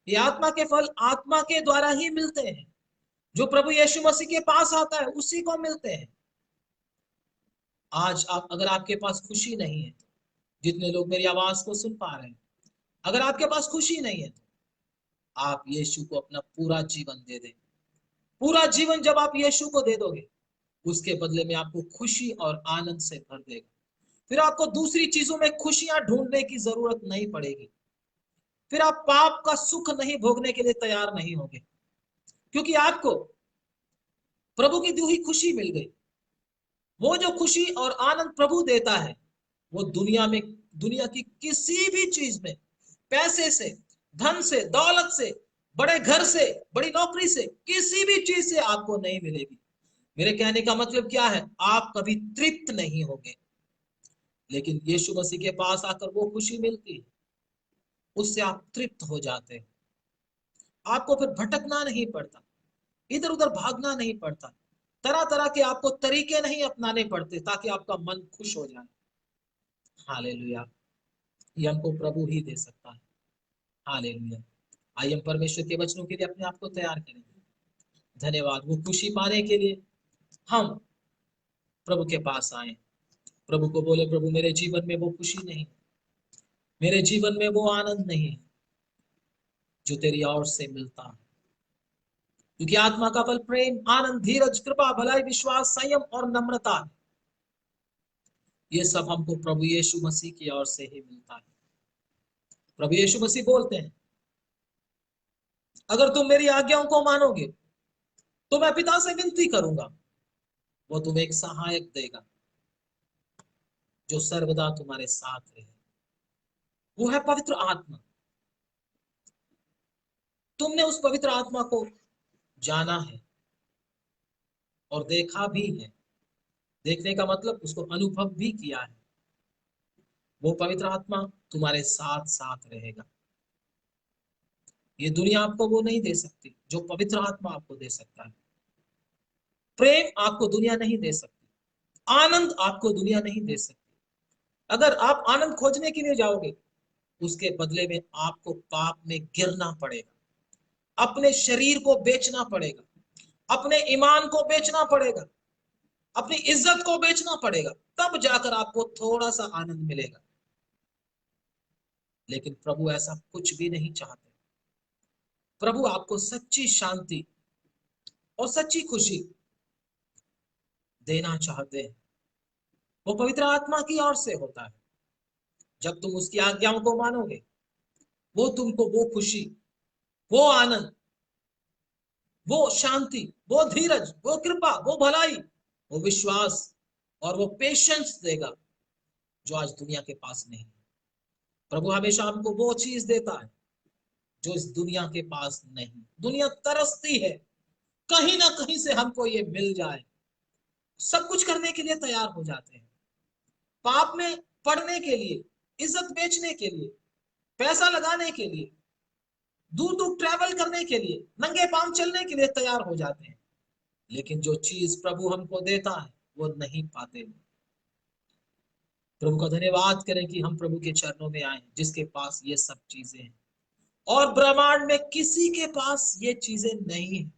ये आत्मा के फल आत्मा के द्वारा ही मिलते हैं। जो प्रभु यीशु मसीह के पास आता है उसी को मिलते हैं। आज आप, अगर आपके पास खुशी नहीं है, जितने लोग मेरी आवाज को सुन पा रहे हैं, अगर आपके पास खुशी नहीं है, तो आप यीशु को अपना पूरा जीवन दे दें। पूरा जीवन जब आप यीशु को दे दोगे, उसके बदले में आपको खुशी और आनंद से भर देगा। फिर आपको दूसरी चीजों में खुशियां ढूंढने की जरूरत नहीं पड़ेगी। फिर आप पाप का सुख नहीं भोगने के लिए तैयार नहीं होंगे, क्योंकि आपको प्रभु की दी हुई खुशी मिल गई। वो जो खुशी और आनंद प्रभु देता है, वो दुनिया की किसी भी चीज में, पैसे से, धन से, दौलत से, बड़े घर से, बड़ी नौकरी से, किसी भी चीज से आपको नहीं मिलेगी। मेरे कहने का मतलब क्या है? आप कभी तृप्त नहीं होंगे। लेकिन यीशु मसीह के पास आकर वो खुशी मिलती है, उससे आप तृप्त हो जाते हैं। आपको फिर भटकना नहीं पड़ता, इधर उधर भागना नहीं पड़ता, तरह तरह के आपको तरीके नहीं अपनाने पड़ते ताकि आपका मन खुश हो जाए। हालेलुया। ये हमको प्रभु ही दे सकता है। हालेलुया। आइए हम परमेश्वर के वचनों के लिए अपने आप को तैयार करेंगे। धन्यवाद। वो खुशी पाने के लिए हम प्रभु के पास आए। प्रभु को बोले, प्रभु मेरे जीवन में वो खुशी नहीं, मेरे जीवन में वो आनंद नहीं है जो तेरी ओर से मिलता है। क्योंकि आत्मा का फल प्रेम, आनंद, धीरज, कृपा, भलाई, विश्वास, संयम और नम्रता है। ये सब हमको प्रभु यीशु मसीह की ओर से ही मिलता है। प्रभु यीशु मसीह बोलते हैं, अगर तुम मेरी आज्ञाओं को मानोगे तो मैं पिता से विनती करूंगा, वो तुम्हें एक सहायक देगा जो सर्वदा तुम्हारे साथ रहे। वो है पवित्र आत्मा। तुमने उस पवित्र आत्मा को जाना है और देखा भी है। देखने का मतलब उसको अनुभव भी किया है। वो पवित्र आत्मा तुम्हारे साथ साथ रहेगा। ये दुनिया आपको वो नहीं दे सकती जो पवित्र आत्मा आपको दे सकता है। प्रेम आपको दुनिया नहीं दे सकती, आनंद आपको दुनिया नहीं दे सकती। अगर आप आनंद खोजने के लिए जाओगे, उसके बदले में आपको पाप में गिरना पड़ेगा, अपने शरीर को बेचना पड़ेगा, अपने ईमान को बेचना पड़ेगा, अपनी इज्जत को बेचना पड़ेगा, तब जाकर आपको थोड़ा सा आनंद मिलेगा। लेकिन प्रभु ऐसा कुछ भी नहीं चाहते। प्रभु आपको सच्ची शांति और सच्ची खुशी देना चाहते हैं। वो पवित्र आत्मा की ओर से होता है। जब तुम उसकी आज्ञाओं को मानोगे, वो तुमको वो खुशी, वो आनंद, वो शांति, वो धीरज, वो कृपा, वो भलाई, वो विश्वास और वो पेशेंस देगा जो आज दुनिया के पास नहीं है। प्रभु हमेशा हमको वो चीज देता है जो इस दुनिया के पास नहीं। दुनिया तरसती है कहीं ना कहीं से हमको ये मिल जाए, सब कुछ करने के लिए तैयार हो जाते हैं। पाप में पड़ने के लिए, इज्जत बेचने के लिए, पैसा लगाने के लिए, दूर दूर ट्रैवल करने के लिए, नंगे पांव चलने के लिए तैयार हो जाते हैं। लेकिन जो चीज प्रभु हमको देता है वो नहीं पाते। प्रभु का धन्यवाद करें कि हम प्रभु के चरणों में आए, जिसके पास ये सब चीजें हैं, और ब्रह्मांड में किसी के पास ये चीजें नहीं है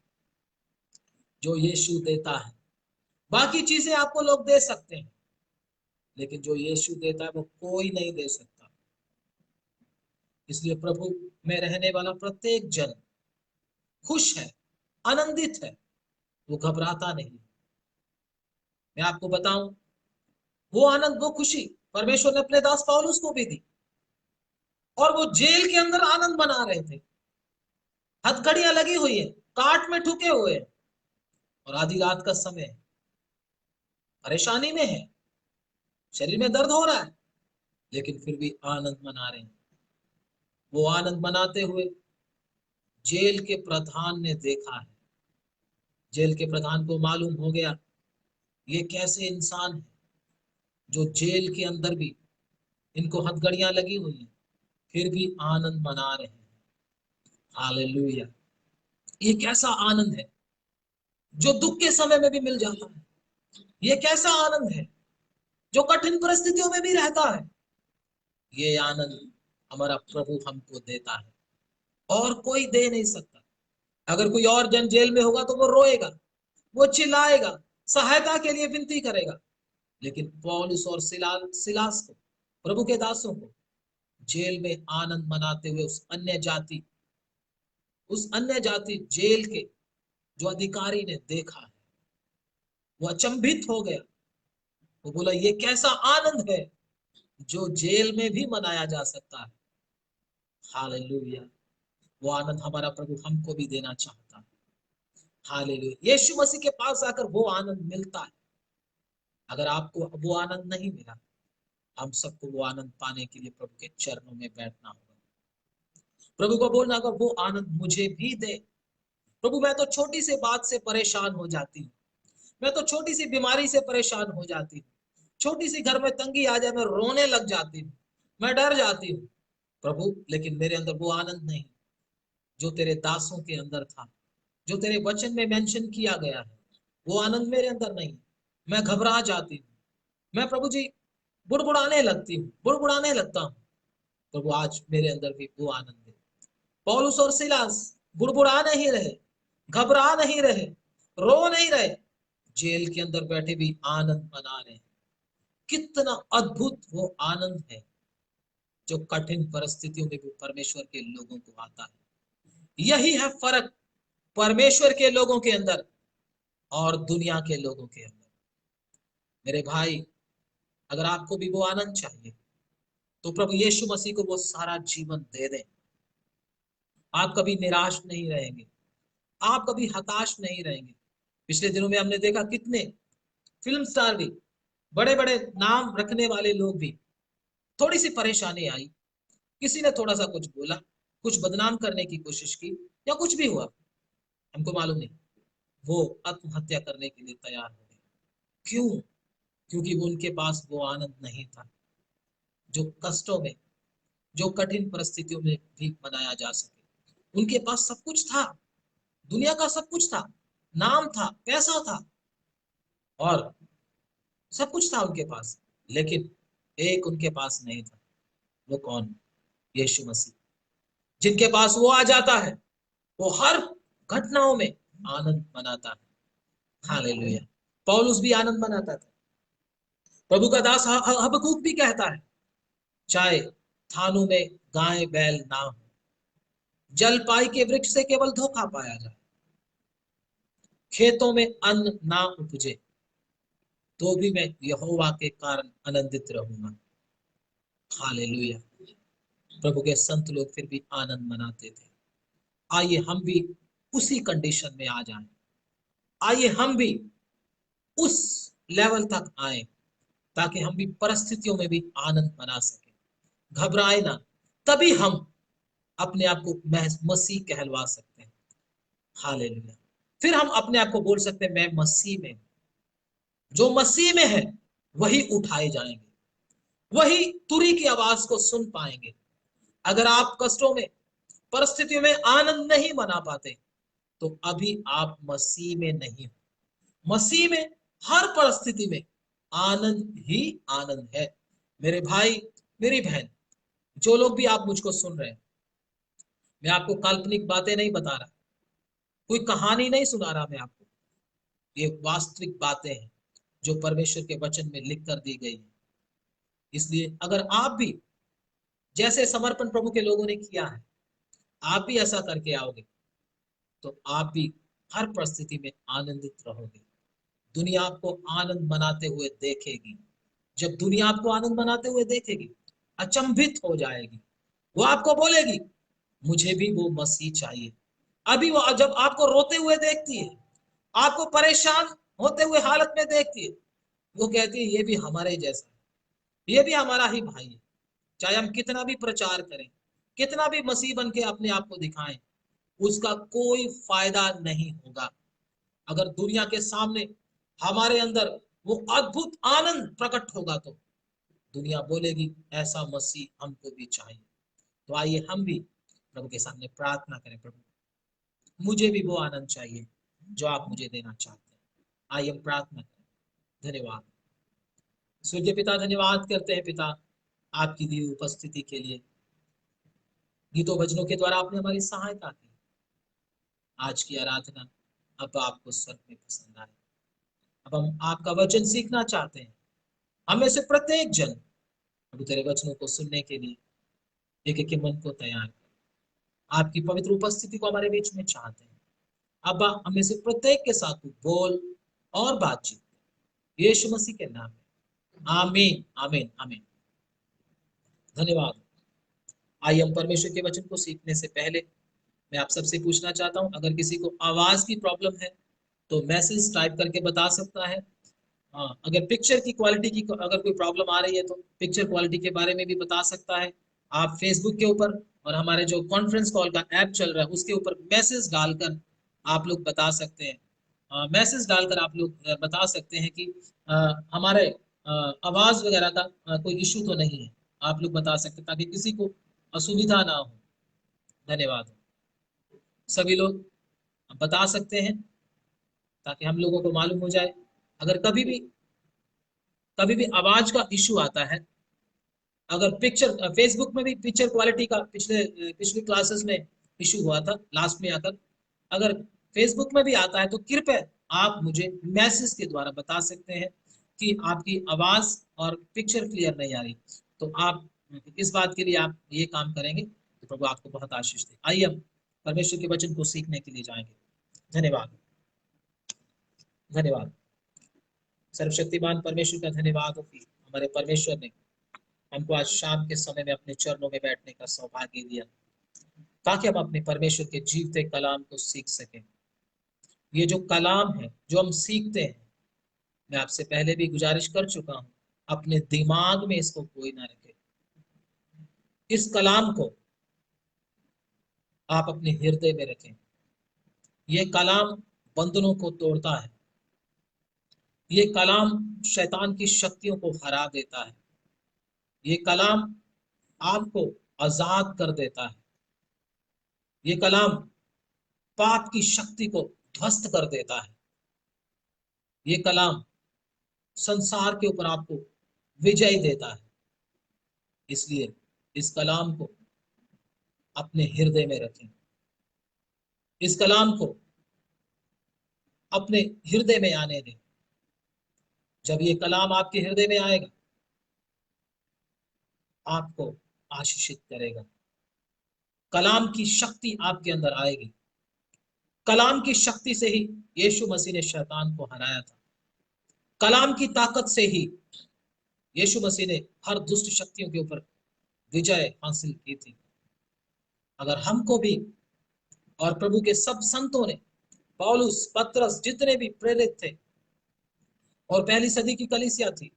जो यीशु देता है। बाकी चीजें आपको लोग दे सकते हैं, लेकिन जो यीशु देता है वो कोई नहीं दे सकता। इसलिए प्रभु में रहने वाला प्रत्येक जन खुश है, आनंदित है, वो घबराता नहीं। मैं आपको बताऊं, वो आनंद, वो खुशी परमेश्वर ने अपने दास पौलुस को भी दी, और वो जेल के अंदर आनंद मना रहे थे। हथकड़ियां लगी हुई है, काट में ठुके हुए हैं, और आधी रात का समय है, परेशानी में है, शरीर में दर्द हो रहा है, लेकिन फिर भी आनंद मना रहे हैं। वो आनंद मनाते हुए जेल के प्रधान ने देखा है। जेल के प्रधान को मालूम हो गया ये कैसे इंसान है जो जेल के अंदर भी इनको हथकड़ियां लगी हुई हैं, फिर भी आनंद मना रहे हैं। हालेलुया। ये कैसा आनंद है जो दुख के समय में भी मिल जाता है। ये कैसा आनंद है जो कठिन परिस्थितियों में भी रहता है। ये आनंद हमारा प्रभु हमको देता है और कोई दे नहीं सकता। अगर कोई और जन जेल में होगा तो वो रोएगा, वो चिल्लाएगा, सहायता के लिए विनती करेगा, लेकिन पौलुस और सिलास को, प्रभु के दासों को जेल में आनंद मनाते हुए उस अन्य जाति जेल के जो अधिकारी ने देखा है, वो अचंभित हो गया। वो बोला ये कैसा आनंद है जो जेल में भी मनाया जा सकता है। हालेलुया। वो आनंद हमारा प्रभु हमको भी देना चाहता है। हालेलुया। यीशु मसीह के पास आकर वो आनंद मिलता है। अगर आपको वो आनंद नहीं मिला, हम सबको वो आनंद पाने के लिए प्रभु के चरणों में बैठना होगा। प्रभु को बोलना होगा वो आनंद मुझे भी दे। प्रभु मैं तो छोटी सी बात से परेशान हो जाती हूँ, मैं तो छोटी सी बीमारी से परेशान हो जाती हूँ, छोटी सी घर में तंगी आ जाए मैं रोने लग जाती हूँ, मैं डर जाती हूँ प्रभु, लेकिन मेरे अंदर वो आनंद नहीं जो तेरे दासों के अंदर था, जो तेरे वचन में मेंशन किया गया है। वो आनंद मेरे अंदर नहीं। मैं घबरा जाती हूँ, मैं प्रभु जी बुड़बुड़ाने लगती हूँ, बुड़बुड़ाने लगता हूँ। प्रभु आज मेरे अंदर भी वो आनंद है। पौलुस और सिलास बुड़बुड़ा नहीं रहे, घबरा नहीं रहे, रो नहीं रहे, जेल के अंदर बैठे भी आनंद मना रहे हैं। कितना अद्भुत वो आनंद है जो कठिन परिस्थितियों में भी परमेश्वर के लोगों को आता है। यही है फर्क परमेश्वर के लोगों के अंदर और दुनिया के लोगों के अंदर। मेरे भाई, अगर आपको भी वो आनंद चाहिए तो प्रभु यीशु मसीह को वो सारा जीवन दे दें। आप कभी निराश नहीं रहेंगे, आप कभी हताश नहीं रहेंगे। पिछले दिनों में हमने देखा कितने फिल्म स्टार भी, बड़े बड़े नाम रखने वाले लोग भी, थोड़ी सी परेशानी आई, किसी ने थोड़ा सा कुछ बोला, कुछ बदनाम करने की कोशिश की या कुछ भी हुआ, हमको मालूम नहीं, वो आत्महत्या करने के लिए तैयार हो गए। क्यों? क्योंकि वो उनके पास वो आनंद नहीं था जो कष्टों में, जो कठिन परिस्थितियों में भी मनाया जा सके। उनके पास सब कुछ था, दुनिया का सब कुछ था, नाम था, पैसा था और सब कुछ था उनके पास, लेकिन एक उनके पास नहीं था। वो कौन? यीशु मसीह। जिनके पास वो आ जाता है वो हर घटनाओं में आनंद मनाता है। हालेलुया। पौलुस भी आनंद मनाता था। प्रभु का दास हबक्कूक भी कहता है, चाहे थानों में गाय बैल ना हो, जलपाई के वृक्ष से केवल धोखा पाया जाए, खेतों में अन्न ना उपजे, तो भी मैं यहोवा के कारण आनंदित रहूंगा। हालेलुया। प्रभु के संत लोग फिर भी आनंद मनाते थे। आइए हम भी उसी कंडीशन में आ जाएं। आइए हम भी उस लेवल तक आए ताकि हम भी परिस्थितियों में भी आनंद मना सके, घबराए ना। तभी हम अपने आप को मसीह कहलवा सकते हैं। हालेलुया। फिर हम अपने आप को बोल सकते हैं मैं मसीह में हूं। जो मसीह में है वही उठाए जाएंगे, वही तुरी की आवाज को सुन पाएंगे। अगर आप कष्टों में, परिस्थितियों में आनंद नहीं मना पाते तो अभी आप मसीह में नहीं हो। मसीह में हर परिस्थिति में आनंद ही आनंद है। मेरे भाई, मेरी बहन, जो लोग भी आप मुझको सुन रहे हैं, मैं आपको काल्पनिक बातें नहीं बता रहा, कोई कहानी नहीं सुना रहा मैं आपको। ये वास्तविक बातें हैं जो परमेश्वर के वचन में लिख कर दी गई है। इसलिए अगर आप भी जैसे समर्पण प्रभु के लोगों ने किया है, आप भी ऐसा करके आओगे तो आप भी हर परिस्थिति में आनंदित रहोगे। दुनिया आपको आनंद मनाते हुए देखेगी। जब दुनिया आपको आनंद मनाते हुए देखेगी, अचंभित हो जाएगी। वो आपको बोलेगी मुझे भी वो मसीह चाहिए। अभी वो जब आपको रोते हुए देखती है, आपको परेशान होते हुए हालत में देखती है, वो कहती है ये भी हमारे जैसा है, ये भी हमारा ही भाई है। चाहे हम कितना भी प्रचार करें, कितना भी मसीह बन के अपने आप को दिखाएं, उसका कोई फायदा नहीं होगा। अगर दुनिया के सामने हमारे अंदर वो अद्भुत आनंद प्रकट होगा तो दुनिया बोलेगी ऐसा मसीह हमको भी चाहिए। तो आइए हम भी प्रभु के सामने प्रार्थना करें, प्रभु मुझे भी वो आनंद चाहिए जो आप मुझे देना चाहते हैं। आइए हम प्रार्थना करें। धन्यवाद स्वर्गीय पिता, धन्यवाद करते हैं पिता आपकी दी हुई उपस्थिति के लिए। गीतों भजनों के द्वारा आपने हमारी सहायता की। आज की आराधना अब आपको स्वर्ग में पसंद आए। अब हम आपका वचन सीखना चाहते हैं। हमें से प्रत्येक जन अब तेरे वचनों को सुनने के लिए एक एक के मन को तैयार कर आपकी पवित्र उपस्थिति को हमारे बीच में चाहते हैं। अब हमें से प्रत्येक के साथ तू बोल और बातचीत यीशु मसीह के नाम में। आमीन आमीन आमीन। धन्यवाद। आइए हम परमेश्वर के वचन को सीखने से पहले मैं आप सबसे पूछना चाहता हूं, अगर किसी को आवाज की प्रॉब्लम है तो मैसेज टाइप करके बता सकता है। अगर पिक्चर की क्वालिटी की अगर कोई प्रॉब्लम आ रही है तो पिक्चर क्वालिटी के बारे में भी बता सकता है। आप फेसबुक के ऊपर और हमारे जो कॉन्फ्रेंस कॉल का ऐप चल रहा है उसके ऊपर मैसेज डालकर आप लोग बता सकते हैं। मैसेज डालकर आप लोग बता सकते हैं कि हमारे आवाज वगैरह का कोई इशू तो नहीं है। आप लोग बता सकते हैं ताकि किसी को असुविधा ना हो। धन्यवाद। सभी लोग बता सकते हैं ताकि हम लोगों को मालूम हो जाए। अगर कभी भी आवाज का इशू आता है, अगर पिक्चर फेसबुक में भी पिक्चर क्वालिटी का पिछली क्लासेस में इशू हुआ था लास्ट में आकर, अगर फेसबुक में भी आता है तो कृपया आप मुझे मैसेज के द्वारा बता सकते हैं कि आपकी आवाज और पिक्चर क्लियर नहीं आ रही। तो आप इस बात के लिए आप ये काम करेंगे तो प्रभु आपको बहुत आशीष दे। आइए हम परमेश्वर के वचन को सीखने के लिए जाएंगे। धन्यवाद धन्यवाद। सर्वशक्तिमान परमेश्वर का धन्यवाद हो कि हमारे परमेश्वर ने हमको आज शाम के समय में अपने चरणों में बैठने का सौभाग्य दिया ताकि हम अपने परमेश्वर के जीवते कलाम को सीख सकें। ये जो कलाम है जो हम सीखते हैं, मैं आपसे पहले भी गुजारिश कर चुका हूं, अपने दिमाग में इसको कोई ना रखे। इस कलाम को आप अपने हृदय में रखें। ये कलाम बंधनों को तोड़ता है। ये कलाम शैतान की शक्तियों को हरा देता है। ये कलाम आपको आजाद कर देता है। ये कलाम पाप की शक्ति को ध्वस्त कर देता है। ये कलाम संसार के ऊपर आपको विजय देता है। इसलिए इस कलाम को अपने हृदय में रखें। इस कलाम को अपने हृदय में आने दें। जब ये कलाम आपके हृदय में आएगा, आपको आशीषित करेगा। कलाम की शक्ति आपके अंदर आएगी। कलाम की शक्ति से ही यीशु मसीह ने शैतान को हराया था। कलाम की ताकत से ही यीशु मसीह ने हर दुष्ट शक्तियों के ऊपर विजय हासिल की थी। अगर हमको भी और प्रभु के सब संतों ने, पौलुस, पतरस, जितने भी प्रेरित थे और पहली सदी की कलीसिया थी,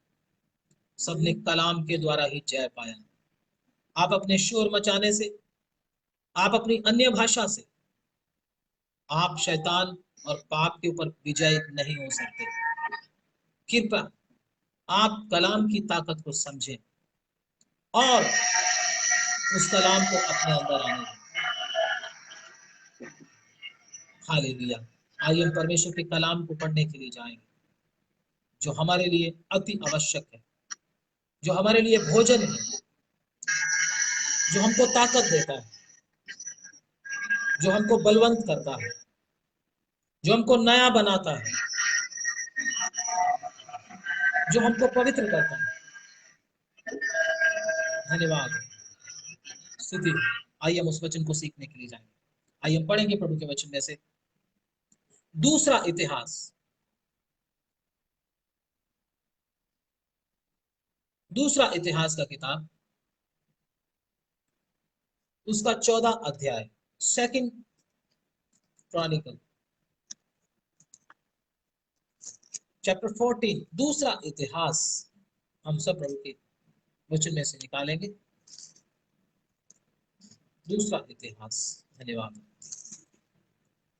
सबने कलाम के द्वारा ही जय पाया। आप अपने शोर मचाने से, आप अपनी अन्य भाषा से आप शैतान और पाप के ऊपर विजय नहीं हो सकते। कृपया आप कलाम की ताकत को समझें और उस कलाम को अपने अंदर आने दें। हालेलुया। आइए हम परमेश्वर के कलाम को पढ़ने के लिए जाएंगे जो हमारे लिए अति आवश्यक है, जो हमारे लिए भोजन है, जो हमको ताकत देता है, जो हमको बलवंत करता है, जो हमको नया बनाता है, जो हमको पवित्र करता है। धन्यवाद, स्तुति। आइए हम उस वचन को सीखने के लिए जाएंगे। आइए हम पढ़ेंगे प्रभु के वचन में से दूसरा इतिहास का किताब, उसका 14 अध्याय, सेकंड क्रॉनिकल चैप्टर 14 दूसरा इतिहास हम सब प्रभु के वचन में से निकालेंगे। दूसरा इतिहास। धन्यवाद।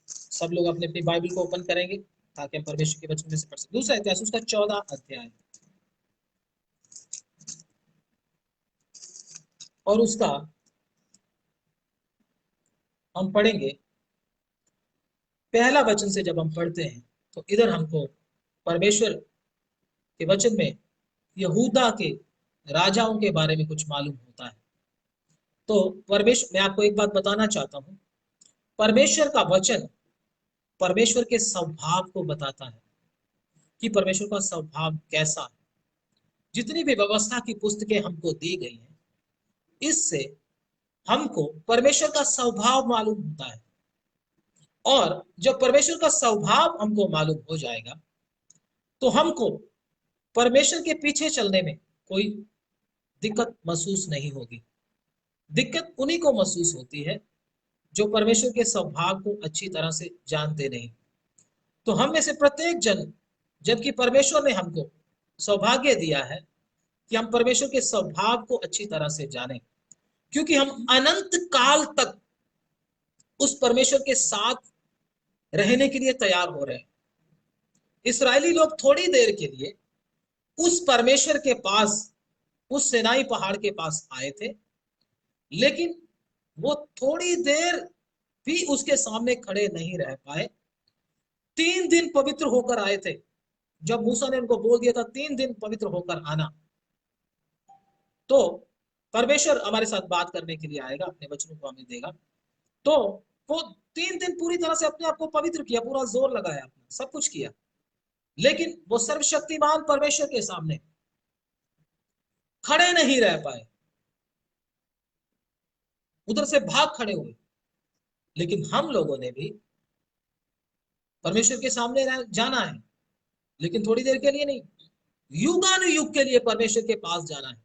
सब लोग अपने अपनी बाइबल को ओपन करेंगे ताकि हम परमेश्वर के वचन में से पढ़ सकें। दूसरा इतिहास उसका 14 अध्याय और उसका हम पढ़ेंगे पहला वचन से। जब हम पढ़ते हैं तो इधर हमको परमेश्वर के वचन में यहूदा के राजाओं के बारे में कुछ मालूम होता है। तो परमेश्वर, मैं आपको एक बात बताना चाहता हूं, परमेश्वर का वचन परमेश्वर के स्वभाव को बताता है कि परमेश्वर का स्वभाव कैसा है। जितनी भी व्यवस्था की पुस्तकें हमको दी गई हैं, इससे हमको परमेश्वर का स्वभाव मालूम होता है। और जब परमेश्वर का स्वभाव हमको मालूम हो जाएगा तो हमको परमेश्वर के पीछे चलने में कोई दिक्कत महसूस नहीं होगी। दिक्कत उन्हीं को महसूस होती है जो परमेश्वर के स्वभाव को अच्छी तरह से जानते नहीं। तो हम में से प्रत्येक जन, जबकि परमेश्वर ने हमको सौभाग्य दिया है कि हम परमेश्वर के स्वभाव को अच्छी तरह से जानें, क्योंकि हम अनंत काल तक उस परमेश्वर के साथ रहने के लिए तैयार हो रहे हैं। इस्राएली लोग थोड़ी देर के लिए उस परमेश्वर के पास, उस सिनाई पहाड़ के पास आए थे, लेकिन वो थोड़ी देर भी उसके सामने खड़े नहीं रह पाए। 3 दिन पवित्र होकर आए थे। जब मूसा ने उनको बोल दिया था 3 दिन पवित्र होकर आना, तो परमेश्वर हमारे साथ बात करने के लिए आएगा, अपने वचनों को हमें देगा। तो वो 3 दिन पूरी तरह से अपने आप को पवित्र किया, पूरा जोर लगाया, अपना सब कुछ किया, लेकिन वो सर्वशक्तिमान परमेश्वर के सामने खड़े नहीं रह पाए। उधर से भाग खड़े हुए। लेकिन हम लोगों ने भी परमेश्वर के सामने जाना है, लेकिन थोड़ी देर के लिए नहीं, युगानुयुग के लिए परमेश्वर के पास जाना है।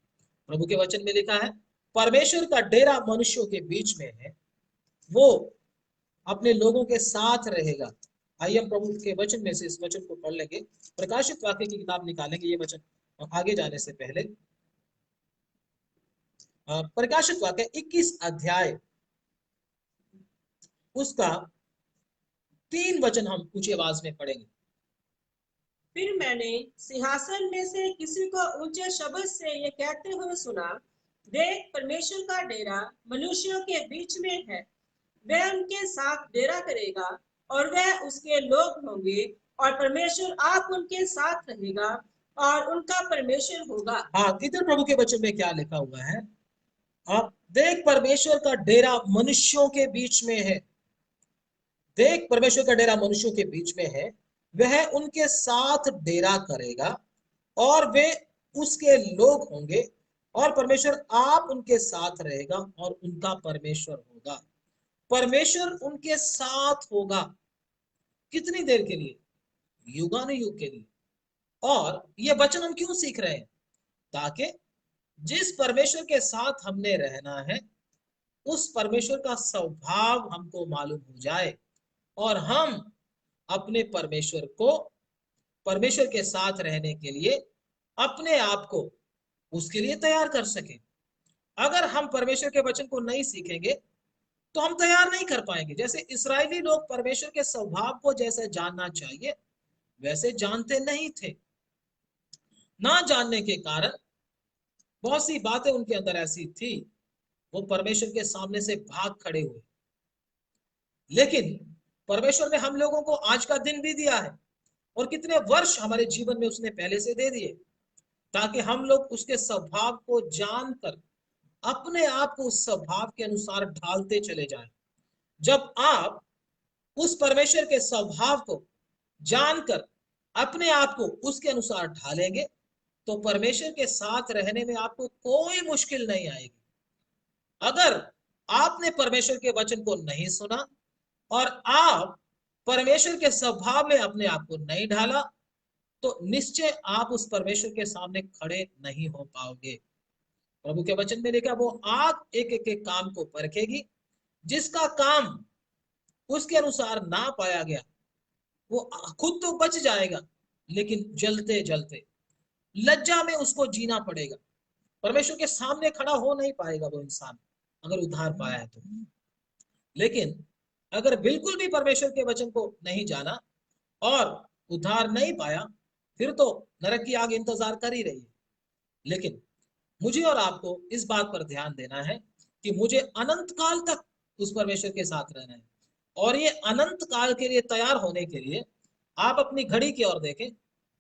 प्रभु के वचन में लिखा है, परमेश्वर का डेरा मनुष्यों के बीच में है, वो अपने लोगों के साथ रहेगा। आइए हम प्रभु के वचन में से इस वचन को पढ़ लेंगे। प्रकाशित वाक्य की किताब निकालेंगे। ये वचन आगे जाने से पहले प्रकाशित वाक्य 21 अध्याय उसका 3 वचन हम ऊंची आवाज में पढ़ेंगे। फिर मैंने सिंहासन में से किसी को ऊंचे शब्द से ये कहते हुए सुना, देख, परमेश्वर का डेरा मनुष्यों के बीच में है, वह उनके साथ डेरा करेगा और वह उसके लोग होंगे, और परमेश्वर आप उनके साथ रहेगा और उनका परमेश्वर होगा। हाँ, इधर प्रभु के वचन में क्या लिखा हुआ है? आप देख, परमेश्वर का डेरा मनुष्यों के बीच में है। देख, परमेश्वर का डेरा मनुष्यों के बीच में है, वह उनके साथ डेरा करेगा और वे उसके लोग होंगे, और परमेश्वर आप उनके साथ रहेगा और उनका परमेश्वर होगा। परमेश्वर उनके साथ होगा। कितनी देर के लिए? युगानुयुग के लिए। और ये वचन हम क्यों सीख रहे हैं? ताकि जिस परमेश्वर के साथ हमने रहना है, उस परमेश्वर का स्वभाव हमको मालूम हो जाए और हम अपने परमेश्वर को, परमेश्वर के साथ रहने के लिए अपने आप को उसके लिए तैयार कर सके। अगर हम परमेश्वर के वचन को नहीं सीखेंगे तो हम तैयार नहीं कर पाएंगे। जैसे इस्राएली लोग परमेश्वर के स्वभाव को जैसे जानना चाहिए वैसे जानते नहीं थे। ना जानने के कारण बहुत सी बातें उनके अंदर ऐसी थी, वो परमेश्वर के सामने से भाग खड़े हुए। लेकिन परमेश्वर ने हम लोगों को आज का दिन भी दिया है, और कितने वर्ष हमारे जीवन में उसने पहले से दे दिए, ताकि हम लोग उसके स्वभाव को जानकर अपने आप को उस स्वभाव के अनुसार ढालते चले जाएं। जब आप उस परमेश्वर के स्वभाव को जानकर अपने आप को उसके अनुसार ढालेंगे तो परमेश्वर के साथ रहने में आपको कोई मुश्किल नहीं आएगी। अगर आपने परमेश्वर के वचन को नहीं सुना और आप परमेश्वर के स्वभाव में अपने आप को नहीं ढाला, तो निश्चय आप उस परमेश्वर के सामने खड़े नहीं हो पाओगे। प्रभु के वचन में लिखा, वो आग एक एक के काम को परखेगी, जिसका काम उसके अनुसार ना पाया गया वो खुद तो बच जाएगा, लेकिन जलते जलते लज्जा में उसको जीना पड़ेगा। परमेश्वर के सामने खड़ा हो नहीं पाएगा वो इंसान अगर उद्धार पाया है तो। लेकिन अगर बिल्कुल भी परमेश्वर के वचन को नहीं जाना और उद्धार नहीं पाया, फिर तो नरक की आग इंतजार कर ही रही है। लेकिन मुझे और आपको इस बात पर ध्यान देना है कि मुझे अनंत काल तक उस परमेश्वर के साथ रहना है। और ये अनंत काल के लिए तैयार होने के लिए आप अपनी घड़ी की ओर देखें।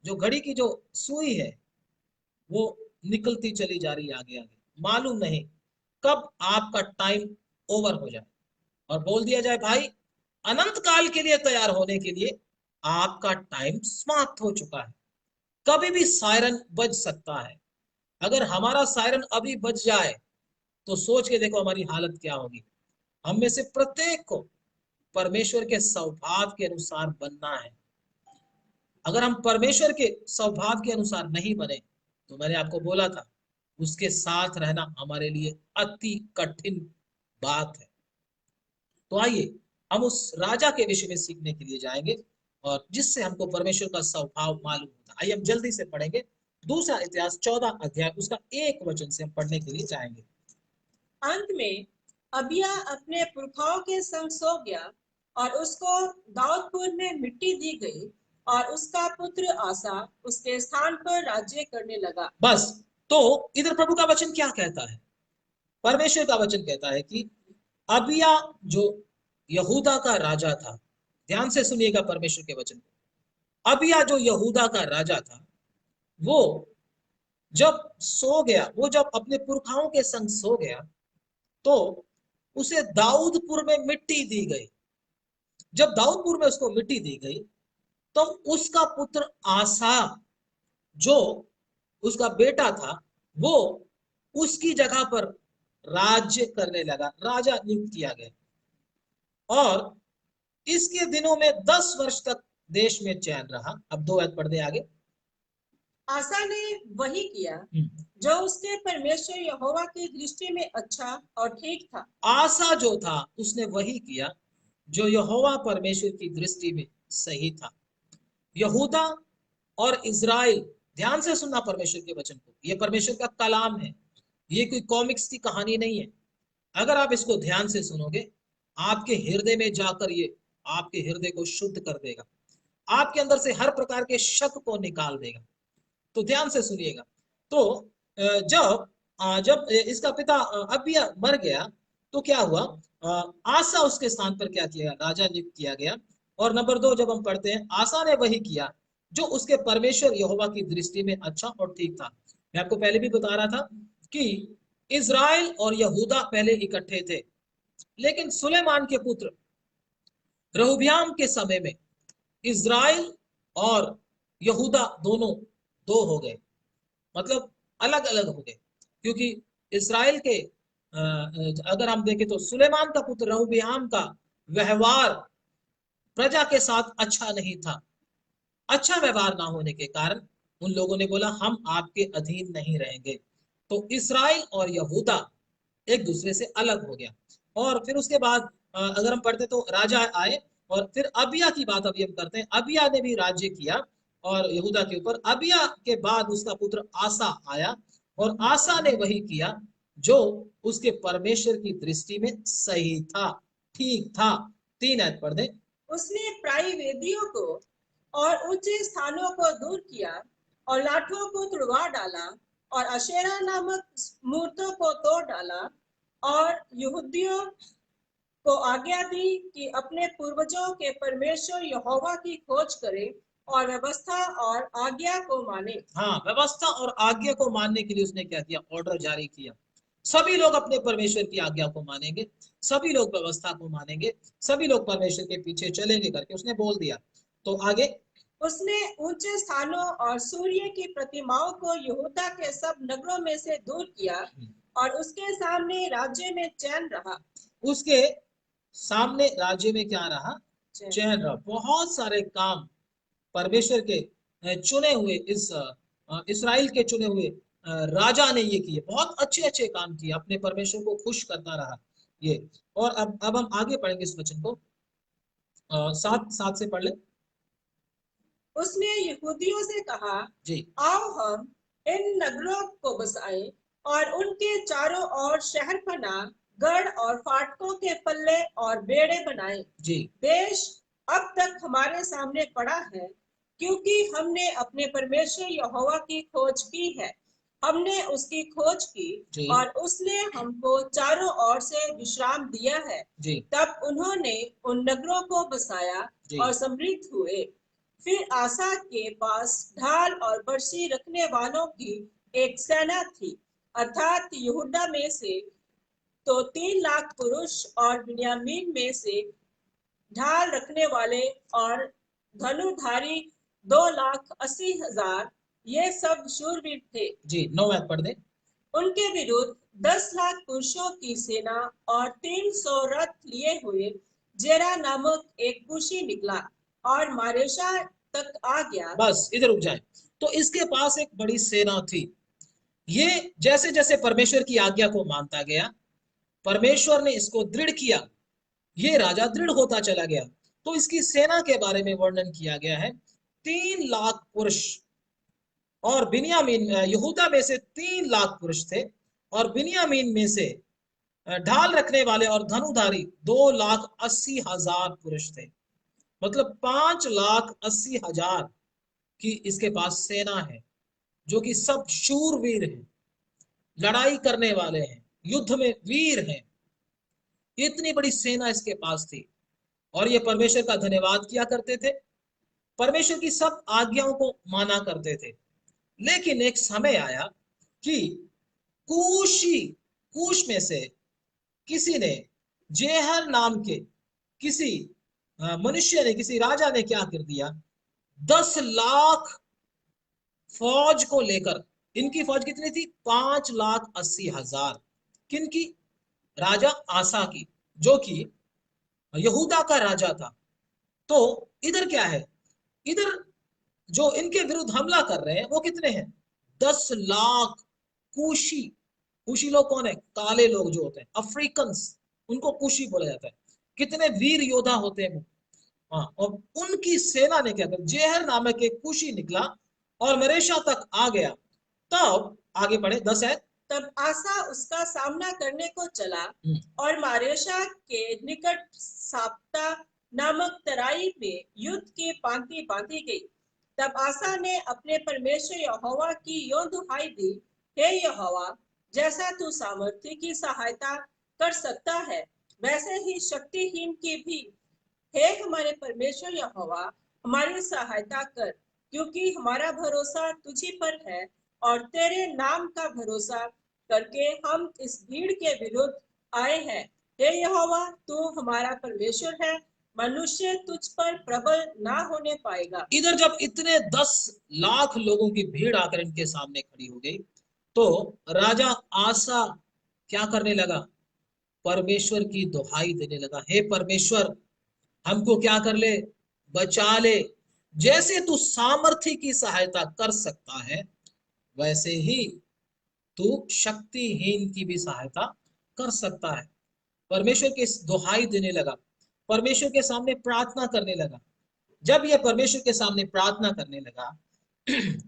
जो घड़ी की जो सुई है वो निकलती चली जा रही है आगे आगे। मालूम नहीं कब आपका टाइम ओवर हो जाए और बोल दिया जाए भाई अनंत काल के लिए तैयार होने के लिए आपका टाइम समाप्त हो चुका है। कभी भी सायरन बज सकता है। अगर हमारा सायरन अभी बज जाए तो सोच के देखो हमारी हालत क्या होगी। हम में से प्रत्येक को परमेश्वर के स्वभाव के अनुसार बनना है। अगर हम परमेश्वर के स्वभाव के अनुसार नहीं बने तो मैंने आपको बोला था उसके साथ रहना हमारे लिए अति कठिन बात है। तो आइए हम उस राजा के विषय में सीखने के लिए जाएंगे और जिससे हमको परमेश्वर का स्वभाव मालूम होता है। आइए हम जल्दी से पढ़ेंगे दूसरा इतिहास 14 अध्याय उसका 1 वचन से हम पढ़ने के लिए जाएंगे। अंत में अबिया अपने पुरखाओं के संग सो गया और उसको दाऊदपुर में मिट्टी दी गई और उसका पुत्र आसा उसके स्थान पर राज्य करने लगा। बस तो इधर प्रभु का वचन क्या कहता है? परमेश्वर का वचन कहता है कि अबिया जो यहूदा का राजा था, ध्यान से सुनिएगा परमेश्वर के वचन को। अबिया जो यहूदा का राजा था वो जब सो गया, वो जब अपने पुरखाओं के संग सो गया तो उसे दाऊदपुर में मिट्टी दी गई। जब दाऊदपुर में उसको मिट्टी दी गई तो उसका पुत्र आसा जो उसका बेटा था वो उसकी जगह पर राज्य करने लगा, राजा नियुक्त किया गया। और इसके दिनों में 10 वर्ष तक देश में चैन रहा। अब 2 आयत पढ़ दे आगे। आसा ने वही किया जो उसके परमेश्वर यहोवा की दृष्टि में अच्छा और ठीक था। आसा जो था उसने वही किया जो यहोवा परमेश्वर की दृष्टि में सही था। यहूदा और इजराइल, ध्यान से सुनना परमेश्वर के वचन को, ये परमेश्वर का कलाम है, ये कोई कॉमिक्स की कहानी नहीं है। अगर आप इसको ध्यान से सुनोगे आपके हृदय में जाकर ये आपके हृदय को शुद्ध कर देगा, आपके अंदर से हर प्रकार के शक को निकाल देगा। तो ध्यान से सुनिएगा। तो जब इसका पिता अबिया मर गया तो क्या हुआ? आसा उसके स्थान पर क्या किया? राजा नियुक्त किया गया। और नंबर 2 जब हम पढ़ते हैं, आसा ने वही किया जो उसके परमेश्वर यहोवा की दृष्टि में अच्छा और ठीक था। मैं आपको पहले भी बता रहा था कि इजराइल और यहूदा पहले इकट्ठे थे, लेकिन सुलेमान के पुत्र रहुब्याम के समय में इजराइल और यहूदा दोनों दो हो गए, मतलब अलग अलग हो गए। क्योंकि इसराइल के अगर हम देखें तो सुलेमान का पुत्र रहुब्याम का व्यवहार प्रजा के साथ अच्छा नहीं था। अच्छा व्यवहार ना होने के कारण उन लोगों ने बोला हम आपके अधीन नहीं रहेंगे। तो इसराइल और यहूदा एक दूसरे से अलग हो गया। और फिर उसके बाद अगर हम पढ़ते तो राजा आए और फिर अबिया की बात अभी हम करते हैं। अबिया ने भी राज्य किया और यहूदा के ऊपर। अबिया के बाद उसका पुत्र आसा आया और आसा ने वही किया जो उसके परमेश्वर की दृष्टि में सही था, ठीक था। 3 आयत पढ़ दे। उसने प्रायी वेदियों को और ऊंचे स्थानों को दूर किया और लाठों को तुड़वा डाला और अशेरा नामक मूर्तों को तोड़ डाला और यहूदियों को आज्ञा दी कि अपने पूर्वजों के परमेश्वर यहोवा की खोज करे और व्यवस्था और आज्ञा को माने। हाँ, व्यवस्था और आज्ञा को मानने के लिए उसने क्या किया? ऑर्डर जारी किया। सभी लोग अपने परमेश्वर की आज्ञा को मानेंगे, सभी लोग व्यवस्था को मानेंगे, सभी लोग परमेश्वर के पीछे चलेंगे करके उसने बोल दिया। तो आगे उसने ऊंचे स्थानों और सूर्य की प्रतिमाओं को यहूदा के सब नगरों में से दूर किया और उसके सामने राज्य में चैन रहा। उसके सामने राज्य में क्या रहा? चैन रहा। बहुत सारे काम परमेश्वर के चुने हुए इस इस्राएल के चुने हुए राजा ने ये किए, बहुत अच्छे अच्छे काम किए, अपने परमेश्वर को खुश करता रहा ये। और अब हम आगे पढ़ेंगे इस वचन को। 7 से पढ़ ले। उसने यहूदियों से कहा, जी आओ हम इन नगरों को बसाएं और उनके चारों ओर शहरपनाह, गढ़ और फाटकों के पल्ले और बेड़े बनाएं। जी देश अब तक हमारे सामने पड़ा है, क्योंकि हमने अपने परमेश्वर यहोवा की खोज की है। हमने उसकी खोज की जी और उसने हमको चारों ओर से विश्राम दिया है। जी तब उन्होंने उन नगरों को बसाया जी और समृद्ध हुए। फिर आसा के पास ढाल और बर्छी रखने वालों की एक सेना थी, अर्थात यहूदा में से तो 3 लाख पुरुष और बिन्यामीन में से ढाल रखने वाले और धनुधारी 2,80,000, ये सब शूरवीर थे। जी 9 ऐड पढ़ दे। उनके विरुद्ध 10 लाख पुरुषों की सेना और 300 रथ लिए हुए जेरा नामक एक कुशी निकला और मारेशा तक आ गया। बस इधर रुक जाए। तो इसके पास एक बड़ी सेना थी। ये जैसे जैसे परमेश्वर की आज्ञा को मानता गया, परमेश्वर ने इसको दृढ़ किया, ये राजा दृढ़ होता चला गया। तो इसकी सेना के बारे में वर्णन किया गया है, 3 लाख पुरुष और बिन्यामीन, यहूदा में से 3 लाख पुरुष थे और बिन्यामीन में से ढाल रखने वाले और धनुधारी 2,80,000 पुरुष थे। मतलब 5,80,000 की इसके पास सेना है, जो कि सब शूरवीर हैं, लड़ाई करने वाले हैं, युद्ध में वीर हैं। इतनी बड़ी सेना इसके पास थी और ये परमेश्वर का धन्यवाद किया करते थे, परमेश्वर की सब आज्ञाओं को माना करते थे। लेकिन एक समय आया कि कूश में से किसी ने, जेहर नाम के किसी मनुष्य ने, किसी राजा ने क्या कर दिया, 10 लाख फौज को लेकर, इनकी फौज कितनी थी, 5,80,000। किनकी? राजा आसा की, जो कि यहूदा का राजा था। तो इधर क्या है, इधर जो इनके विरुद्ध हमला कर रहे हैं वो कितने हैं, 10 लाख कूशी। कूशी लोग कौन है? काले लोग जो होते हैं, अफ्रीकन्स, उनको कूशी बोला जाता है। कितने वीर योद्धा होते हैं वो। हाँ, और उनकी सेना ने क्या किया, जेहर नामक एक कूशी निकला और मरेशा तक आ गया। तब आगे बढ़े 10 है। तब आसा उसका सामना करने को चला और मारेशा के निकट साप्ता नामक तराई में युद्ध की पांति बांधी गई। तब आसा ने अपने परमेश्वर यहोवा की यों दुहाई दी, हे यहोवा, जैसा तू सामर्थी की सहायता कर सकता है, वैसे ही शक्तिहीन की भी, हे हमारे परमेश्वर यहोवा, हमारी सहायता कर, क्योंकि हमारा भरोसा तुझी पर है और तेरे नाम का भरोसा करके हम इस भीड़ के विरुद्ध आए हैं। हे यहोवा, तू हमारा परमेश्वर है, मनुष्य तुझ पर प्रबल ना होने पाएगा। इधर जब इतने 10 लाख लोगों की भीड़ आकर इनके सामने खड़ी हो गई, तो राजा आसा क्या करने लगा, परमेश्वर की दुहाई देने लगा, हे परमेश्वर, हमको क्या कर ले, बचा ले। जैसे तू सामर्थी की सहायता कर सकता है, वैसे ही तू शक्तिहीन की भी सहायता कर सकता है। परमेश्वर की दुहाई देने लगा, परमेश्वर के सामने प्रार्थना करने लगा। जब यह परमेश्वर के सामने प्रार्थना करने लगा